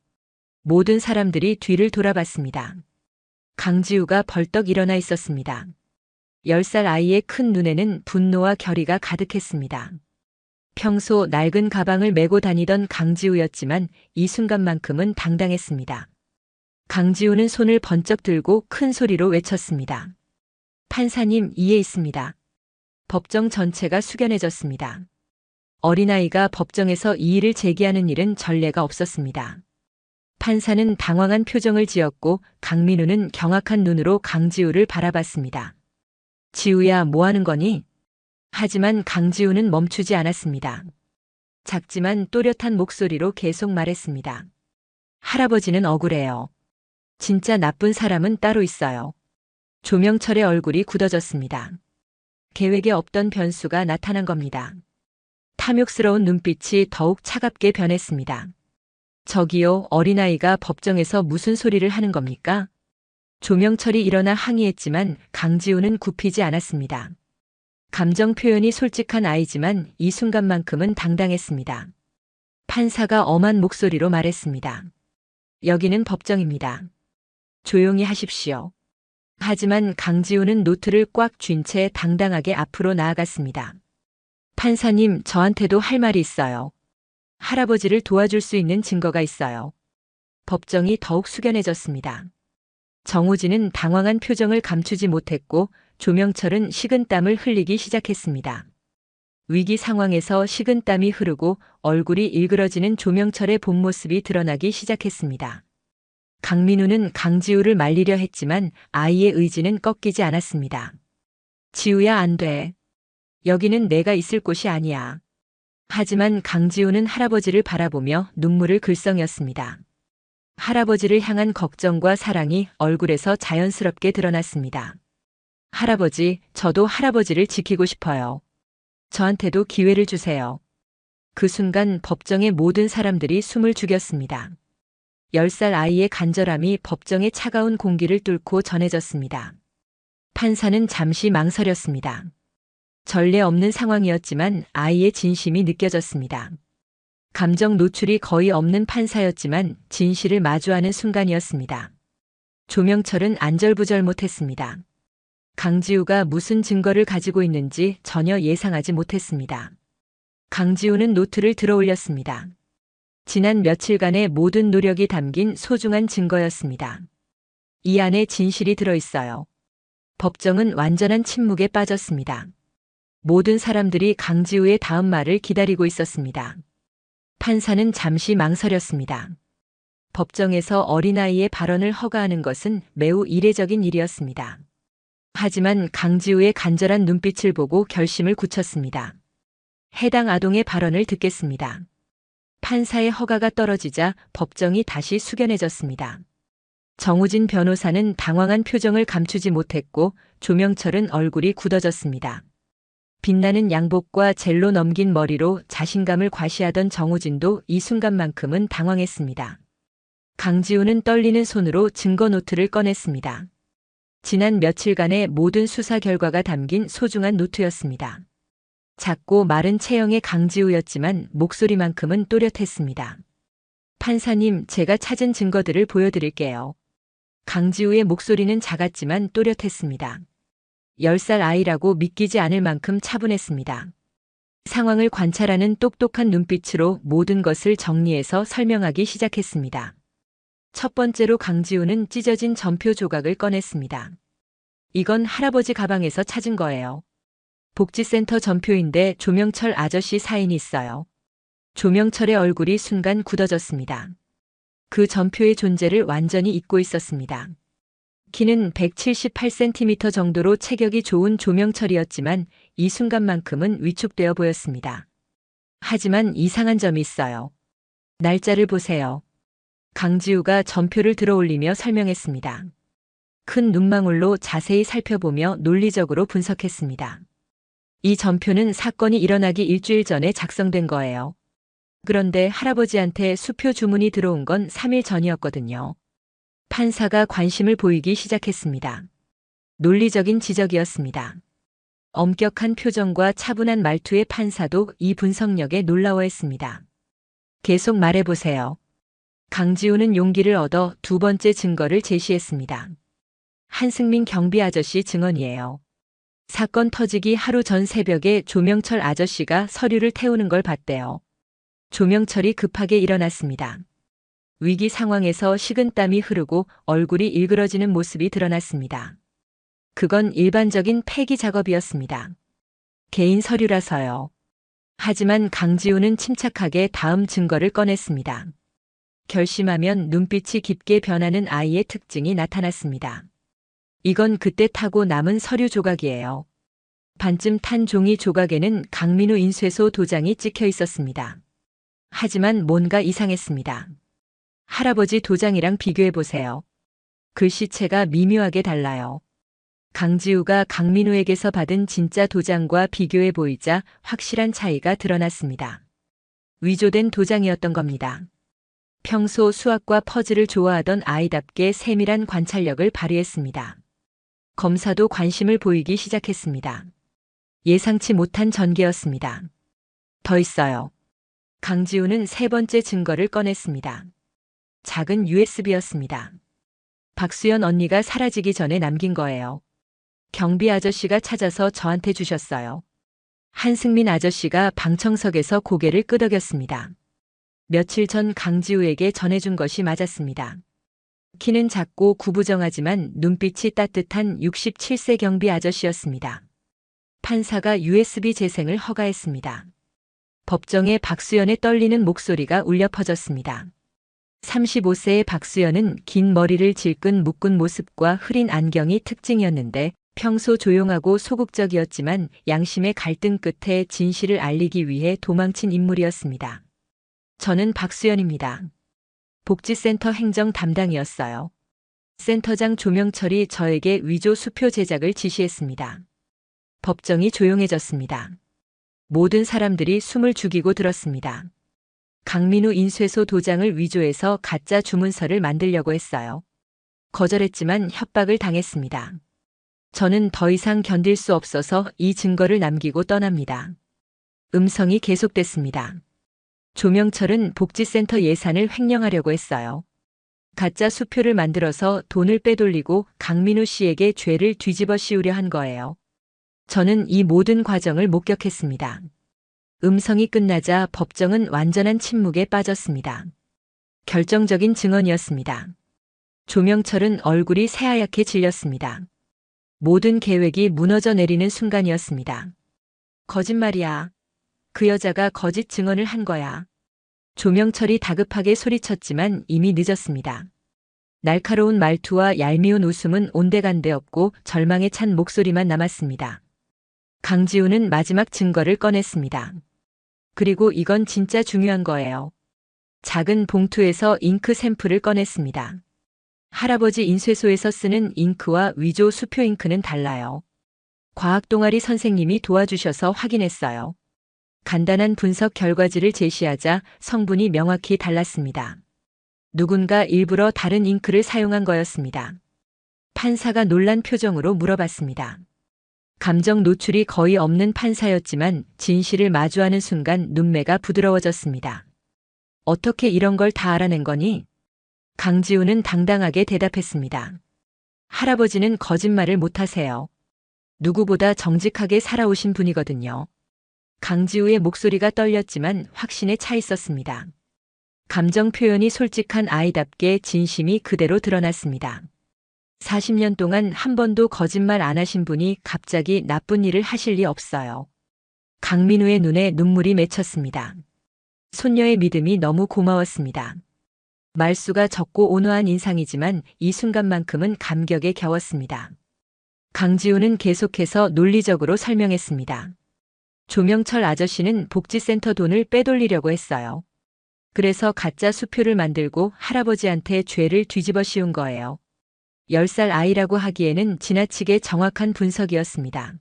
모든 사람들이 뒤를 돌아봤습니다. 강지우가 벌떡 일어나 있었습니다. 10살 아이의 큰 눈에는 분노와 결의가 가득했습니다. 평소 낡은 가방을 메고 다니던 강지우였지만 이 순간만큼은 당당했습니다. 강지우는 손을 번쩍 들고 큰 소리로 외쳤습니다. 판사님, 이에 있습니다. 법정 전체가 숙연해졌습니다. 어린아이가 법정에서 이의를 제기하는 일은 전례가 없었습니다. 판사는 당황한 표정을 지었고 강민우는 경악한 눈으로 강지우를 바라봤습니다. 지우야, 뭐 하는 거니? 하지만 강지우는 멈추지 않았습니다. 작지만 또렷한 목소리로 계속 말했습니다. 할아버지는 억울해요. 진짜 나쁜 사람은 따로 있어요. 조명철의 얼굴이 굳어졌습니다. 계획에 없던 변수가 나타난 겁니다. 탐욕스러운 눈빛이 더욱 차갑게 변했습니다. 저기요, 어린아이가 법정에서 무슨 소리를 하는 겁니까? 조명철이 일어나 항의했지만 강지우는 굽히지 않았습니다. 감정 표현이 솔직한 아이지만 이 순간만큼은 당당했습니다. 판사가 엄한 목소리로 말했습니다. 여기는 법정입니다. 조용히 하십시오. 하지만 강지우는 노트를 꽉 쥔 채 당당하게 앞으로 나아갔습니다. 판사님, 저한테도 할 말이 있어요. 할아버지를 도와줄 수 있는 증거가 있어요. 법정이 더욱 숙연해졌습니다. 정우진은 당황한 표정을 감추지 못했고 조명철은 식은땀을 흘리기 시작했습니다. 위기 상황에서 식은땀이 흐르고 얼굴이 일그러지는 조명철의 본 모습이 드러나기 시작했습니다. 강민우는 강지우를 말리려 했지만 아이의 의지는 꺾이지 않았습니다. 지우야, 안 돼. 여기는 내가 있을 곳이 아니야. 하지만 강지우는 할아버지를 바라보며 눈물을 글썽였습니다. 할아버지를 향한 걱정과 사랑이 얼굴에서 자연스럽게 드러났습니다. 할아버지, 저도 할아버지를 지키고 싶어요. 저한테도 기회를 주세요. 그 순간 법정의 모든 사람들이 숨을 죽였습니다. 10살 아이의 간절함이 법정의 차가운 공기를 뚫고 전해졌습니다. 판사는 잠시 망설였습니다. 전례 없는 상황이었지만 아이의 진심이 느껴졌습니다. 감정 노출이 거의 없는 판사였지만 진실을 마주하는 순간이었습니다. 조명철은 안절부절 못했습니다. 강지우가 무슨 증거를 가지고 있는지 전혀 예상하지 못했습니다. 강지우는 노트를 들어 올렸습니다. 지난 며칠간의 모든 노력이 담긴 소중한 증거였습니다. 이 안에 진실이 들어있어요. 법정은 완전한 침묵에 빠졌습니다. 모든 사람들이 강지우의 다음 말을 기다리고 있었습니다. 판사는 잠시 망설였습니다. 법정에서 어린아이의 발언을 허가하는 것은 매우 이례적인 일이었습니다. 하지만 강지우의 간절한 눈빛을 보고 결심을 굳혔습니다. 해당 아동의 발언을 듣겠습니다. 판사의 허가가 떨어지자 법정이 다시 숙연해졌습니다. 정우진 변호사는 당황한 표정을 감추지 못했고 조명철은 얼굴이 굳어졌습니다. 빛나는 양복과 젤로 넘긴 머리로 자신감을 과시하던 정우진도 이 순간만큼은 당황했습니다. 강지우는 떨리는 손으로 증거 노트를 꺼냈습니다. 지난 며칠간의 모든 수사 결과가 담긴 소중한 노트였습니다. 작고 마른 체형의 강지우였지만 목소리만큼은 또렷했습니다. 판사님, 제가 찾은 증거들을 보여드릴게요. 강지우의 목소리는 작았지만 또렷했습니다. 10살 아이라고 믿기지 않을 만큼 차분했습니다. 상황을 관찰하는 똑똑한 눈빛으로 모든 것을 정리해서 설명하기 시작했습니다. 첫 번째로 강지우는 찢어진 전표 조각을 꺼냈습니다. 이건 할아버지 가방에서 찾은 거예요. 복지센터 전표인데 조명철 아저씨 사인이 있어요. 조명철의 얼굴이 순간 굳어졌습니다. 그 전표의 존재를 완전히 잊고 있었습니다. 키는 178cm 정도로 체격이 좋은 조명철이었지만 이 순간만큼은 위축되어 보였습니다. 하지만 이상한 점이 있어요. 날짜를 보세요. 강지우가 전표를 들어올리며 설명했습니다. 큰 눈망울로 자세히 살펴보며 논리적으로 분석했습니다. 이 전표는 사건이 일어나기 일주일 전에 작성된 거예요. 그런데 할아버지한테 수표 주문이 들어온 건 3일 전이었거든요. 판사가 관심을 보이기 시작했습니다. 논리적인 지적이었습니다. 엄격한 표정과 차분한 말투의 판사도 이 분석력에 놀라워했습니다. 계속 말해보세요. 강지우는 용기를 얻어 두 번째 증거를 제시했습니다. 한승민 경비 아저씨 증언이에요. 사건 터지기 하루 전 새벽에 조명철 아저씨가 서류를 태우는 걸 봤대요. 조명철이 급하게 일어났습니다. 위기 상황에서 식은땀이 흐르고 얼굴이 일그러지는 모습이 드러났습니다. 그건 일반적인 폐기 작업이었습니다. 개인 서류라서요. 하지만 강지우는 침착하게 다음 증거를 꺼냈습니다. 결심하면 눈빛이 깊게 변하는 아이의 특징이 나타났습니다. 이건 그때 타고 남은 서류 조각이에요. 반쯤 탄 종이 조각에는 강민우 인쇄소 도장이 찍혀 있었습니다. 하지만 뭔가 이상했습니다. 할아버지 도장이랑 비교해 보세요. 글씨체가 미묘하게 달라요. 강지우가 강민우에게서 받은 진짜 도장과 비교해 보이자 확실한 차이가 드러났습니다. 위조된 도장이었던 겁니다. 평소 수학과 퍼즐을 좋아하던 아이답게 세밀한 관찰력을 발휘했습니다. 검사도 관심을 보이기 시작했습니다. 예상치 못한 전개였습니다. 더 있어요. 강지우는 세 번째 증거를 꺼냈습니다. 작은 USB였습니다. 박수연 언니가 사라지기 전에 남긴 거예요. 경비 아저씨가 찾아서 저한테 주셨어요. 한승민 아저씨가 방청석에서 고개를 끄덕였습니다. 며칠 전 강지우에게 전해준 것이 맞았습니다. 키는 작고 구부정하지만 눈빛이 따뜻한 67세 경비 아저씨였습니다. 판사가 USB 재생을 허가했습니다. 법정에 박수연의 떨리는 목소리가 울려 퍼졌습니다. 35세의 박수연은 긴 머리를 질끈 묶은 모습과 흐린 안경이 특징이었는데 평소 조용하고 소극적이었지만 양심의 갈등 끝에 진실을 알리기 위해 도망친 인물이었습니다. 저는 박수연입니다. 복지센터 행정 담당이었어요. 센터장 조명철이 저에게 위조 수표 제작을 지시했습니다. 법정이 조용해졌습니다. 모든 사람들이 숨을 죽이고 들었습니다. 강민우 인쇄소 도장을 위조해서 가짜 주문서를 만들려고 했어요. 거절했지만 협박을 당했습니다. 저는 더 이상 견딜 수 없어서 이 증거를 남기고 떠납니다. 음성이 계속됐습니다. 조명철은 복지센터 예산을 횡령하려고 했어요. 가짜 수표를 만들어서 돈을 빼돌리고 강민우 씨에게 죄를 뒤집어 씌우려 한 거예요. 저는 이 모든 과정을 목격했습니다. 음성이 끝나자 법정은 완전한 침묵에 빠졌습니다. 결정적인 증언이었습니다. 조명철은 얼굴이 새하얗게 질렸습니다. 모든 계획이 무너져 내리는 순간이었습니다. 거짓말이야. 그 여자가 거짓 증언을 한 거야. 조명철이 다급하게 소리쳤지만 이미 늦었습니다. 날카로운 말투와 얄미운 웃음은 온데간데 없고 절망에 찬 목소리만 남았습니다. 강지우는 마지막 증거를 꺼냈습니다. 그리고 이건 진짜 중요한 거예요. 작은 봉투에서 잉크 샘플을 꺼냈습니다. 할아버지 인쇄소에서 쓰는 잉크와 위조 수표 잉크는 달라요. 과학 동아리 선생님이 도와주셔서 확인했어요. 간단한 분석 결과지를 제시하자 성분이 명확히 달랐습니다. 누군가 일부러 다른 잉크를 사용한 거였습니다. 판사가 놀란 표정으로 물어봤습니다. 감정 노출이 거의 없는 판사였지만 진실을 마주하는 순간 눈매가 부드러워졌습니다. 어떻게 이런 걸 다 알아낸 거니? 강지우는 당당하게 대답했습니다. 할아버지는 거짓말을 못하세요. 누구보다 정직하게 살아오신 분이거든요. 강지우의 목소리가 떨렸지만 확신에 차 있었습니다. 감정 표현이 솔직한 아이답게 진심이 그대로 드러났습니다. 40년 동안 한 번도 거짓말 안 하신 분이 갑자기 나쁜 일을 하실 리 없어요. 강민우의 눈에 눈물이 맺혔습니다. 손녀의 믿음이 너무 고마웠습니다. 말수가 적고 온화한 인상이지만 이 순간만큼은 감격에 겨웠습니다. 강지우는 계속해서 논리적으로 설명했습니다. 조명철 아저씨는 복지센터 돈을 빼돌리려고 했어요. 그래서 가짜 수표를 만들고 할아버지한테 죄를 뒤집어 씌운 거예요. 10살 아이라고 하기에는 지나치게 정확한 분석이었습니다.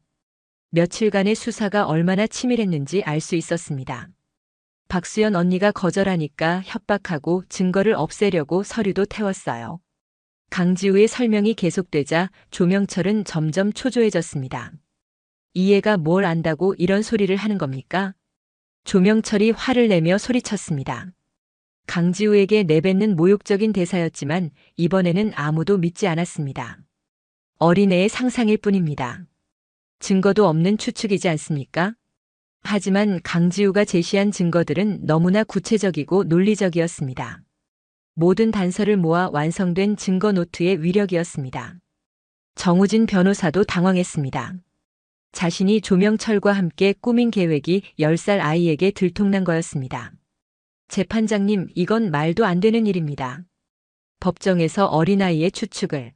며칠간의 수사가 얼마나 치밀했는지 알 수 있었습니다. 박수연 언니가 거절하니까 협박하고 증거를 없애려고 서류도 태웠어요. 강지우의 설명이 계속되자 조명철은 점점 초조해졌습니다. 이 애가 뭘 안다고 이런 소리를 하는 겁니까? 조명철이 화를 내며 소리쳤습니다. 강지우에게 내뱉는 모욕적인 대사였지만 이번에는 아무도 믿지 않았습니다. 어린애의 상상일 뿐입니다. 증거도 없는 추측이지 않습니까? 하지만 강지우가 제시한 증거들은 너무나 구체적이고 논리적이었습니다. 모든 단서를 모아 완성된 증거 노트의 위력이었습니다. 정우진 변호사도 당황했습니다. 자신이 조명철과 함께 꾸민 계획이 10살 아이에게 들통난 거였습니다. 재판장님, 이건 말도 안 되는 일입니다. 법정에서 어린아이의 추측을.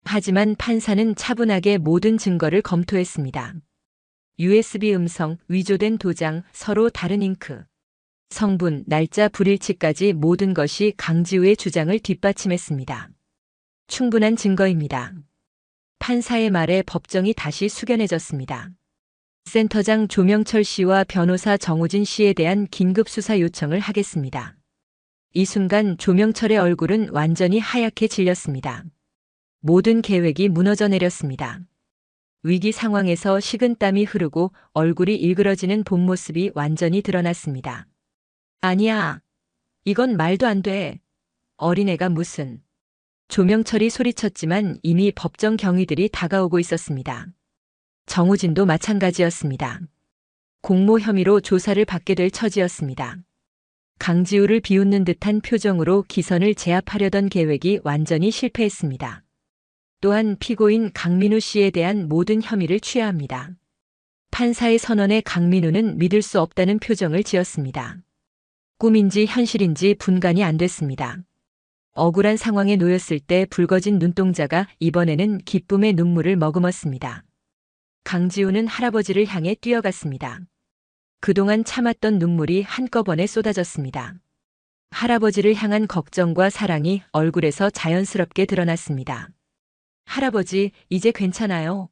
하지만 판사는 차분하게 모든 증거를 검토했습니다. USB 음성, 위조된 도장, 서로 다른 잉크. 성분, 날짜 불일치까지 모든 것이 강지우의 주장을 뒷받침했습니다. 충분한 증거입니다. 판사의 말에 법정이 다시 숙연해졌습니다. 센터장 조명철 씨와 변호사 정우진 씨에 대한 긴급 수사 요청을 하겠습니다. 이 순간 조명철의 얼굴은 완전히 하얗게 질렸습니다. 모든 계획이 무너져 내렸습니다. 위기 상황에서 식은땀이 흐르고 얼굴이 일그러지는 본 모습이 완전히 드러났습니다. 아니야. 이건 말도 안 돼. 어린애가 무슨. 조명철이 소리쳤지만 이미 법정 경위들이 다가오고 있었습니다. 정우진도 마찬가지였습니다. 공모 혐의로 조사를 받게 될 처지였습니다. 강지우를 비웃는 듯한 표정으로 기선을 제압하려던 계획이 완전히 실패했습니다. 또한 피고인 강민우 씨에 대한 모든 혐의를 취해야 합니다. 판사의 선언에 강민우는 믿을 수 없다는 표정을 지었습니다. 꿈인지 현실인지 분간이 안 됐습니다. 억울한 상황에 놓였을 때 붉어진 눈동자가 이번에는 기쁨의 눈물을 머금었습니다. 강지우는 할아버지를 향해 뛰어갔습니다. 그동안 참았던 눈물이 한꺼번에 쏟아졌습니다. 할아버지를 향한 걱정과 사랑이 얼굴에서 자연스럽게 드러났습니다. 할아버지, 이제 괜찮아요.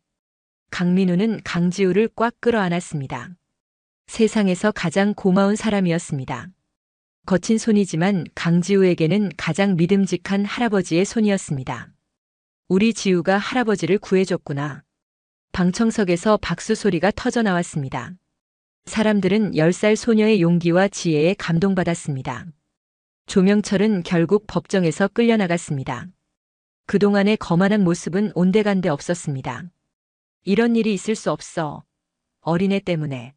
강민우는 강지우를 꽉 끌어안았습니다. 세상에서 가장 고마운 사람이었습니다. 거친 손이지만 강지우에게는 가장 믿음직한 할아버지의 손이었습니다. 우리 지우가 할아버지를 구해줬구나. 방청석에서 박수 소리가 터져 나왔습니다. 사람들은 10살 소녀의 용기와 지혜에 감동받았습니다. 조명철은 결국 법정에서 끌려나갔습니다. 그동안의 거만한 모습은 온데간데 없었습니다. 이런 일이 있을 수 없어. 어린애 때문에.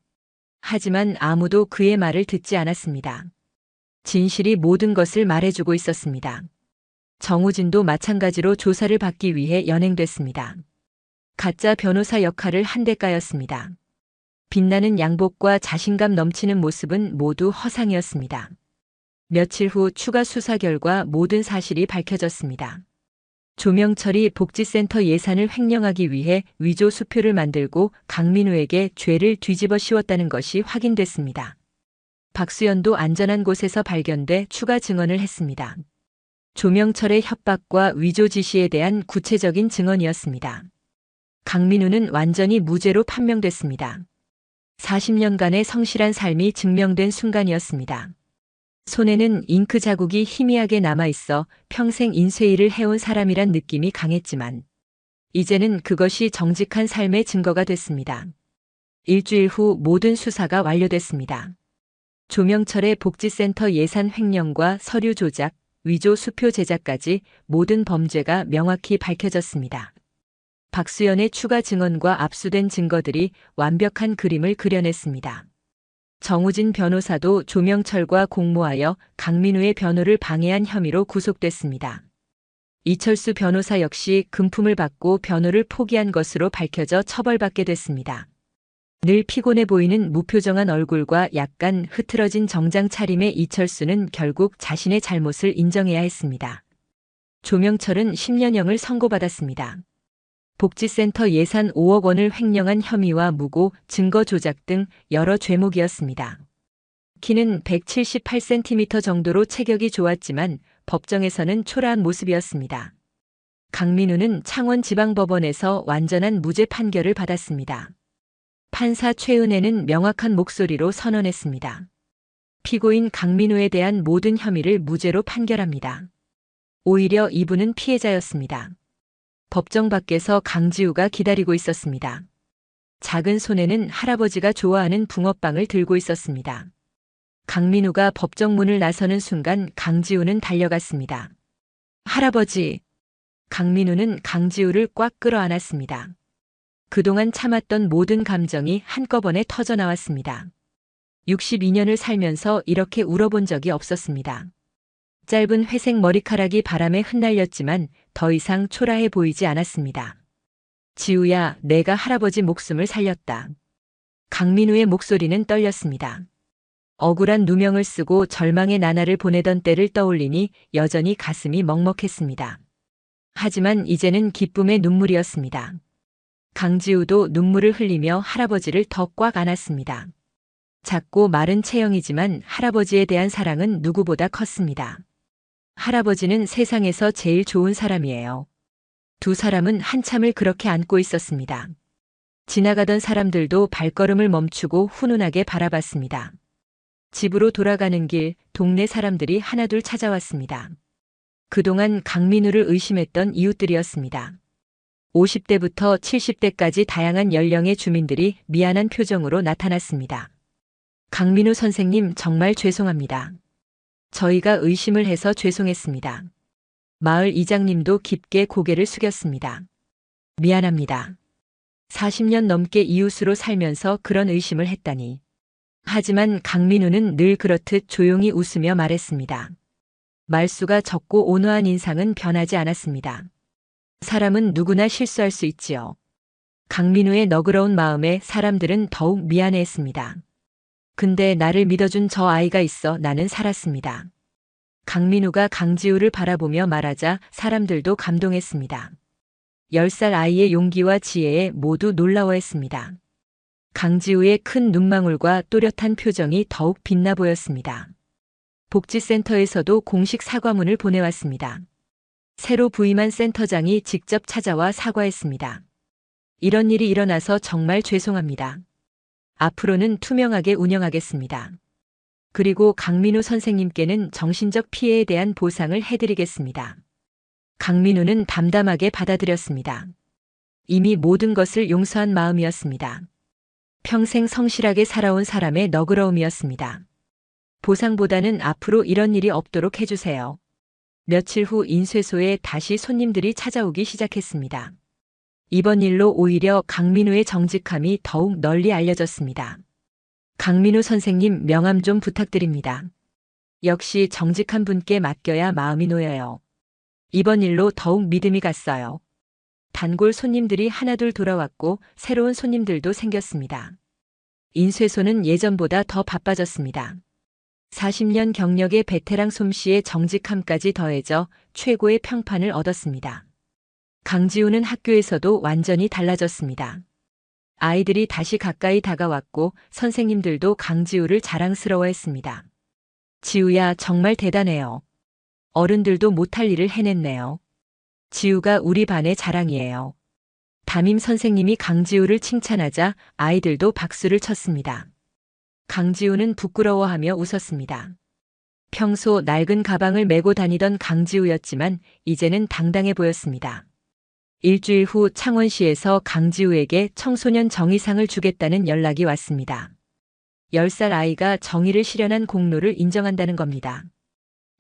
하지만 아무도 그의 말을 듣지 않았습니다. 진실이 모든 것을 말해주고 있었습니다. 정우진도 마찬가지로 조사를 받기 위해 연행됐습니다. 가짜 변호사 역할을 한 대가였습니다. 빛나는 양복과 자신감 넘치는 모습은 모두 허상이었습니다. 며칠 후 추가 수사 결과 모든 사실이 밝혀졌습니다. 조명철이 복지센터 예산을 횡령하기 위해 위조 수표를 만들고 강민우에게 죄를 뒤집어 씌웠다는 것이 확인됐습니다. 박수연도 안전한 곳에서 발견돼 추가 증언을 했습니다. 조명철의 협박과 위조 지시에 대한 구체적인 증언이었습니다. 강민우는 완전히 무죄로 판명됐습니다. 40년간의 성실한 삶이 증명된 순간이었습니다. 손에는 잉크 자국이 희미하게 남아있어 평생 인쇄일을 해온 사람이란 느낌이 강했지만 이제는 그것이 정직한 삶의 증거가 됐습니다. 일주일 후 모든 수사가 완료됐습니다. 조명철의 복지센터 예산 횡령과 서류 조작, 위조 수표 제작까지 모든 범죄가 명확히 밝혀졌습니다. 박수연의 추가 증언과 압수된 증거들이 완벽한 그림을 그려냈습니다. 정우진 변호사도 조명철과 공모하여 강민우의 변호를 방해한 혐의로 구속됐습니다. 이철수 변호사 역시 금품을 받고 변호를 포기한 것으로 밝혀져 처벌받게 됐습니다. 늘 피곤해 보이는 무표정한 얼굴과 약간 흐트러진 정장 차림의 이철수는 결국 자신의 잘못을 인정해야 했습니다. 조명철은 10년형을 선고받았습니다. 복지센터 예산 5억 원을 횡령한 혐의와 무고, 증거 조작 등 여러 죄목이었습니다. 키는 178cm 정도로 체격이 좋았지만 법정에서는 초라한 모습이었습니다. 강민우는 창원지방법원에서 완전한 무죄 판결을 받았습니다. 판사 최은혜는 명확한 목소리로 선언했습니다. 피고인 강민우에 대한 모든 혐의를 무죄로 판결합니다. 오히려 이분은 피해자였습니다. 법정 밖에서 강지우가 기다리고 있었습니다. 작은 손에는 할아버지가 좋아하는 붕어빵을 들고 있었습니다. 강민우가 법정 문을 나서는 순간 강지우는 달려갔습니다. 할아버지! 강민우는 강지우를 꽉 끌어안았습니다. 그동안 참았던 모든 감정이 한꺼번에 터져나왔습니다. 62년을 살면서 이렇게 울어본 적이 없었습니다. 짧은 회색 머리카락이 바람에 흩날렸지만 더 이상 초라해 보이지 않았습니다. 지우야, 내가 할아버지 목숨을 살렸다. 강민우의 목소리는 떨렸습니다. 억울한 누명을 쓰고 절망의 나날을 보내던 때를 떠올리니 여전히 가슴이 먹먹했습니다. 하지만 이제는 기쁨의 눈물이었습니다. 강지우도 눈물을 흘리며 할아버지를 더 꽉 안았습니다. 작고 마른 체형이지만 할아버지에 대한 사랑은 누구보다 컸습니다. 할아버지는 세상에서 제일 좋은 사람이에요. 두 사람은 한참을 그렇게 안고 있었습니다. 지나가던 사람들도 발걸음을 멈추고 훈훈하게 바라봤습니다. 집으로 돌아가는 길, 동네 사람들이 하나둘 찾아왔습니다. 그동안 강민우를 의심했던 이웃들이었습니다. 50대부터 70대까지 다양한 연령의 주민들이 미안한 표정으로 나타났습니다. 강민우 선생님, 정말 죄송합니다. 저희가 의심을 해서 죄송했습니다. 마을 이장님도 깊게 고개를 숙였습니다. 미안합니다. 40년 넘게 이웃으로 살면서 그런 의심을 했다니. 하지만 강민우는 늘 그렇듯 조용히 웃으며 말했습니다. 말수가 적고 온화한 인상은 변하지 않았습니다. 사람은 누구나 실수할 수 있지요. 강민우의 너그러운 마음에 사람들은 더욱 미안해했습니다. 근데 나를 믿어준 저 아이가 있어 나는 살았습니다. 강민우가 강지우를 바라보며 말하자 사람들도 감동했습니다. 10살 아이의 용기와 지혜에 모두 놀라워했습니다. 강지우의 큰 눈망울과 또렷한 표정이 더욱 빛나 보였습니다. 복지센터에서도 공식 사과문을 보내왔습니다. 새로 부임한 센터장이 직접 찾아와 사과했습니다. 이런 일이 일어나서 정말 죄송합니다. 앞으로는 투명하게 운영하겠습니다. 그리고 강민우 선생님께는 정신적 피해에 대한 보상을 해드리겠습니다. 강민우는 담담하게 받아들였습니다. 이미 모든 것을 용서한 마음이었습니다. 평생 성실하게 살아온 사람의 너그러움이었습니다. 보상보다는 앞으로 이런 일이 없도록 해주세요. 며칠 후 인쇄소에 다시 손님들이 찾아오기 시작했습니다. 이번 일로 오히려 강민우의 정직함이 더욱 널리 알려졌습니다. 강민우 선생님, 명함 좀 부탁드립니다. 역시 정직한 분께 맡겨야 마음이 놓여요. 이번 일로 더욱 믿음이 갔어요. 단골 손님들이 하나둘 돌아왔고 새로운 손님들도 생겼습니다. 인쇄소는 예전보다 더 바빠졌습니다. 40년 경력의 베테랑 솜씨의 정직함까지 더해져 최고의 평판을 얻었습니다. 강지우는 학교에서도 완전히 달라졌습니다. 아이들이 다시 가까이 다가왔고 선생님들도 강지우를 자랑스러워했습니다. 지우야, 정말 대단해요. 어른들도 못할 일을 해냈네요. 지우가 우리 반의 자랑이에요. 담임 선생님이 강지우를 칭찬하자 아이들도 박수를 쳤습니다. 강지우는 부끄러워하며 웃었습니다. 평소 낡은 가방을 메고 다니던 강지우였지만 이제는 당당해 보였습니다. 일주일 후 창원시에서 강지우에게 청소년 정의상을 주겠다는 연락이 왔습니다. 10살 아이가 정의를 실현한 공로를 인정한다는 겁니다.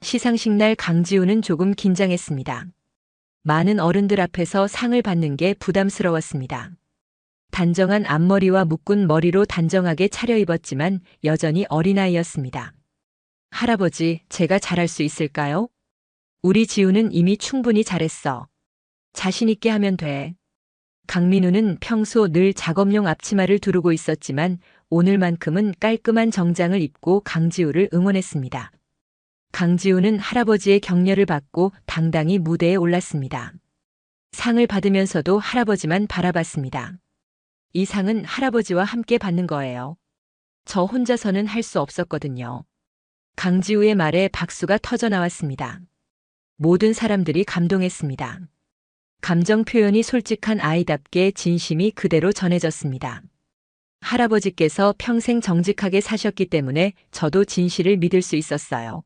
시상식 날 강지우는 조금 긴장했습니다. 많은 어른들 앞에서 상을 받는 게 부담스러웠습니다. 단정한 앞머리와 묶은 머리로 단정하게 차려입었지만 여전히 어린아이였습니다. 할아버지, 제가 잘할 수 있을까요? 우리 지우는 이미 충분히 잘했어. 자신 있게 하면 돼. 강민우는 평소 늘 작업용 앞치마를 두르고 있었지만 오늘만큼은 깔끔한 정장을 입고 강지우를 응원했습니다. 강지우는 할아버지의 격려를 받고 당당히 무대에 올랐습니다. 상을 받으면서도 할아버지만 바라봤습니다. 이 상은 할아버지와 함께 받는 거예요. 저 혼자서는 할 수 없었거든요. 강지우의 말에 박수가 터져 나왔습니다. 모든 사람들이 감동했습니다. 감정 표현이 솔직한 아이답게 진심이 그대로 전해졌습니다. 할아버지께서 평생 정직하게 사셨기 때문에 저도 진실을 믿을 수 있었어요.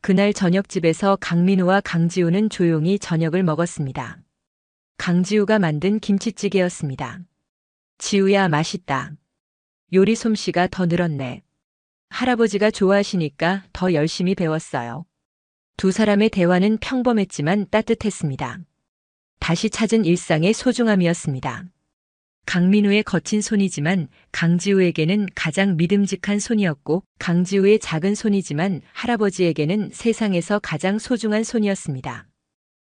그날 저녁집에서 강민우와 강지우는 조용히 저녁을 먹었습니다. 강지우가 만든 김치찌개였습니다. 지우야, 맛있다. 요리 솜씨가 더 늘었네. 할아버지가 좋아하시니까 더 열심히 배웠어요. 두 사람의 대화는 평범했지만 따뜻했습니다. 다시 찾은 일상의 소중함이었습니다. 강민우의 거친 손이지만 강지우에게는 가장 믿음직한 손이었고, 강지우의 작은 손이지만 할아버지에게는 세상에서 가장 소중한 손이었습니다.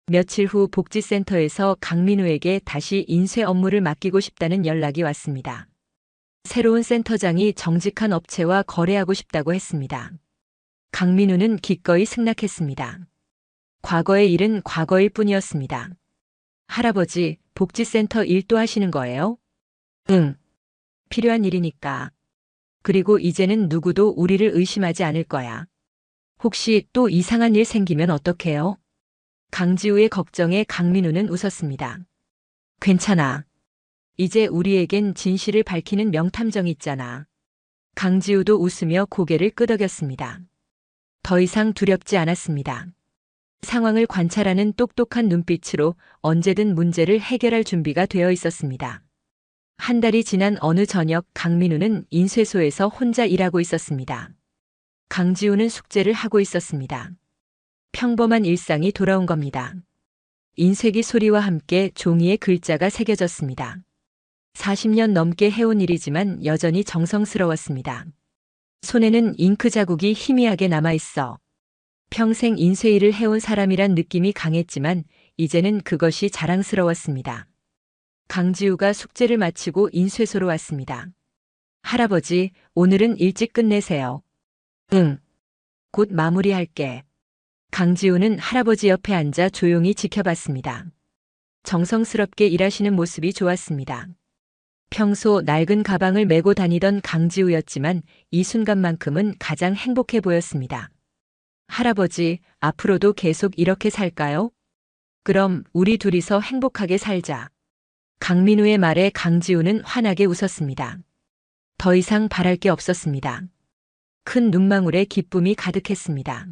며칠 후 복지센터에서 강민우에게 다시 인쇄 업무를 맡기고 싶다는 연락이 왔습니다. 새로운 센터장이 정직한 업체와 거래하고 싶다고 했습니다. 강민우는 기꺼이 승낙했습니다. 과거의 일은 과거일 뿐이었습니다. 할아버지, 복지센터 일도 하시는 거예요? 응. 필요한 일이니까. 그리고 이제는 누구도 우리를 의심하지 않을 거야. 혹시 또 이상한 일 생기면 어떡해요? 강지우의 걱정에 강민우는 웃었습니다. 괜찮아. 이제 우리에겐 진실을 밝히는 명탐정이 있잖아. 강지우도 웃으며 고개를 끄덕였습니다. 더 이상 두렵지 않았습니다. 상황을 관찰하는 똑똑한 눈빛으로 언제든 문제를 해결할 준비가 되어 있었습니다. 한 달이 지난 어느 저녁 강민우는 인쇄소에서 혼자 일하고 있었습니다. 강지우는 숙제를 하고 있었습니다. 평범한 일상이 돌아온 겁니다. 인쇄기 소리와 함께 종이에 글자가 새겨졌습니다. 40년 넘게 해온 일이지만 여전히 정성스러웠습니다. 손에는 잉크 자국이 희미하게 남아있어. 평생 인쇄 일을 해온 사람이란 느낌이 강했지만 이제는 그것이 자랑스러웠습니다. 강지우가 숙제를 마치고 인쇄소로 왔습니다. 할아버지, 오늘은 일찍 끝내세요. 응. 곧 마무리할게. 강지우는 할아버지 옆에 앉아 조용히 지켜봤습니다. 정성스럽게 일하시는 모습이 좋았습니다. 평소 낡은 가방을 메고 다니던 강지우였지만 이 순간만큼은 가장 행복해 보였습니다. 할아버지, 앞으로도 계속 이렇게 살까요? 그럼 우리 둘이서 행복하게 살자. 강민우의 말에 강지우는 환하게 웃었습니다. 더 이상 바랄 게 없었습니다. 큰 눈망울에 기쁨이 가득했습니다.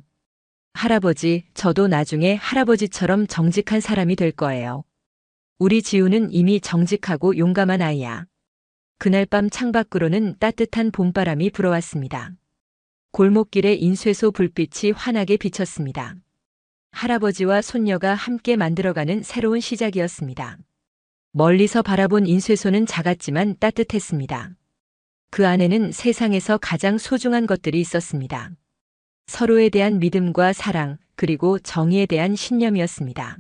할아버지, 저도 나중에 할아버지처럼 정직한 사람이 될 거예요. 우리 지우는 이미 정직하고 용감한 아이야. 그날 밤 창밖으로는 따뜻한 봄바람이 불어왔습니다. 골목길에 인쇄소 불빛이 환하게 비쳤습니다. 할아버지와 손녀가 함께 만들어가는 새로운 시작이었습니다. 멀리서 바라본 인쇄소는 작았지만 따뜻했습니다. 그 안에는 세상에서 가장 소중한 것들이 있었습니다. 서로에 대한 믿음과 사랑, 그리고 정의에 대한 신념이었습니다.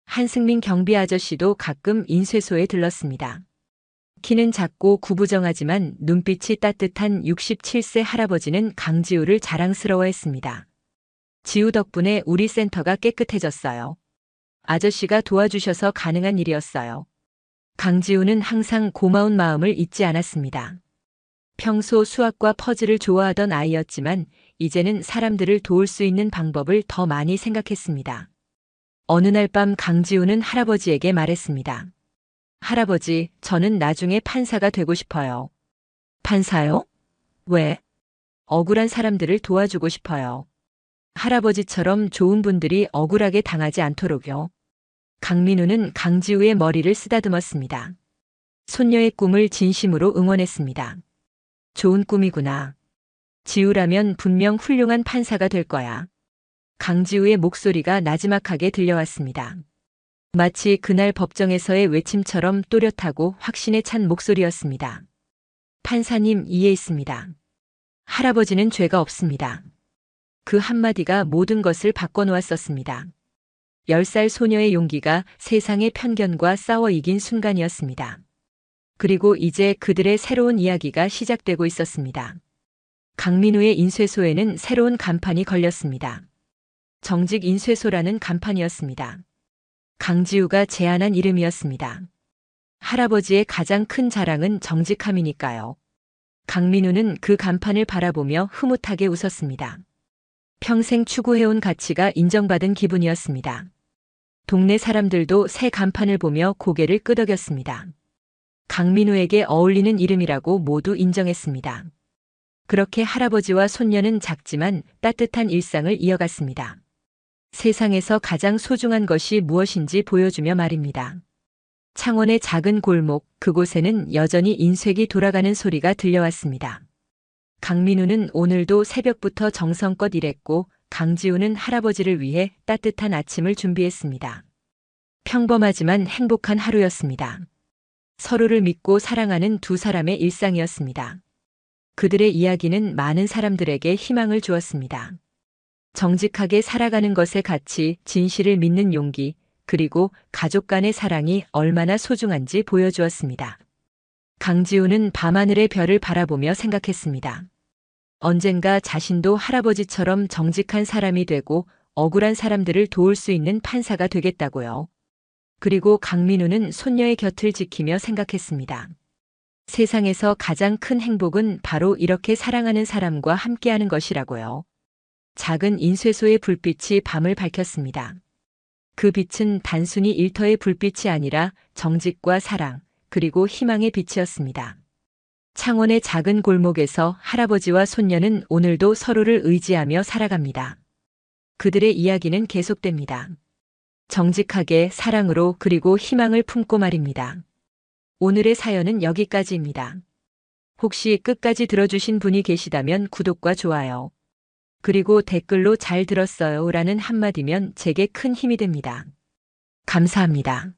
한승민 경비 아저씨도 가끔 인쇄소에 들렀습니다. 키는 작고 구부정하지만 눈빛이 따뜻한 67세 할아버지는 강지우를 자랑스러워했습니다. 지우 덕분에 우리 센터가 깨끗해졌어요. 아저씨가 도와주셔서 가능한 일이었어요. 강지우는 항상 고마운 마음을 잊지 않았습니다. 평소 수학과 퍼즐을 좋아하던 아이였지만 이제는 사람들을 도울 수 있는 방법을 더 많이 생각했습니다. 어느 날 밤 강지우는 할아버지에게 말했습니다. 할아버지, 저는 나중에 판사가 되고 싶어요. 판사요? 왜? 억울한 사람들을 도와주고 싶어요. 할아버지처럼 좋은 분들이 억울하게 당하지 않도록요. 강민우는 강지우의 머리를 쓰다듬었습니다. 손녀의 꿈을 진심으로 응원했습니다. 좋은 꿈이구나. 지우라면 분명 훌륭한 판사가 될 거야. 강지우의 목소리가 나지막하게 들려왔습니다. 마치 그날 법정에서의 외침처럼 또렷하고 확신에 찬 목소리였습니다. 판사님, 이해 있습니다. 할아버지는 죄가 없습니다. 그 한마디가 모든 것을 바꿔놓았었습니다. 10살 소녀의 용기가 세상의 편견과 싸워 이긴 순간이었습니다. 그리고 이제 그들의 새로운 이야기가 시작되고 있었습니다. 강민우의 인쇄소에는 새로운 간판이 걸렸습니다. 정직 인쇄소라는 간판이었습니다. 강지우가 제안한 이름이었습니다. 할아버지의 가장 큰 자랑은 정직함이니까요. 강민우는 그 간판을 바라보며 흐뭇하게 웃었습니다. 평생 추구해온 가치가 인정받은 기분이었습니다. 동네 사람들도 새 간판을 보며 고개를 끄덕였습니다. 강민우에게 어울리는 이름이라고 모두 인정했습니다. 그렇게 할아버지와 손녀는 작지만 따뜻한 일상을 이어갔습니다. 세상에서 가장 소중한 것이 무엇인지 보여주며 말입니다. 창원의 작은 골목, 그곳에는 여전히 인쇄기 돌아가는 소리가 들려왔습니다. 강민우는 오늘도 새벽부터 정성껏 일했고 강지우는 할아버지를 위해 따뜻한 아침을 준비했습니다. 평범하지만 행복한 하루였습니다. 서로를 믿고 사랑하는 두 사람의 일상이었습니다. 그들의 이야기는 많은 사람들에게 희망을 주었습니다. 정직하게 살아가는 것의 가치, 진실을 믿는 용기, 그리고 가족 간의 사랑이 얼마나 소중한지 보여주었습니다. 강지우는 밤하늘의 별을 바라보며 생각했습니다. 언젠가 자신도 할아버지처럼 정직한 사람이 되고 억울한 사람들을 도울 수 있는 판사가 되겠다고요. 그리고 강민우는 손녀의 곁을 지키며 생각했습니다. 세상에서 가장 큰 행복은 바로 이렇게 사랑하는 사람과 함께하는 것이라고요. 작은 인쇄소의 불빛이 밤을 밝혔습니다. 그 빛은 단순히 일터의 불빛이 아니라 정직과 사랑, 그리고 희망의 빛이었습니다. 창원의 작은 골목에서 할아버지와 손녀는 오늘도 서로를 의지하며 살아갑니다. 그들의 이야기는 계속됩니다. 정직하게, 사랑으로, 그리고 희망을 품고 말입니다. 오늘의 사연은 여기까지입니다. 혹시 끝까지 들어주신 분이 계시다면 구독과 좋아요, 그리고 댓글로 잘 들었어요 라는 한마디면 제게 큰 힘이 됩니다. 감사합니다.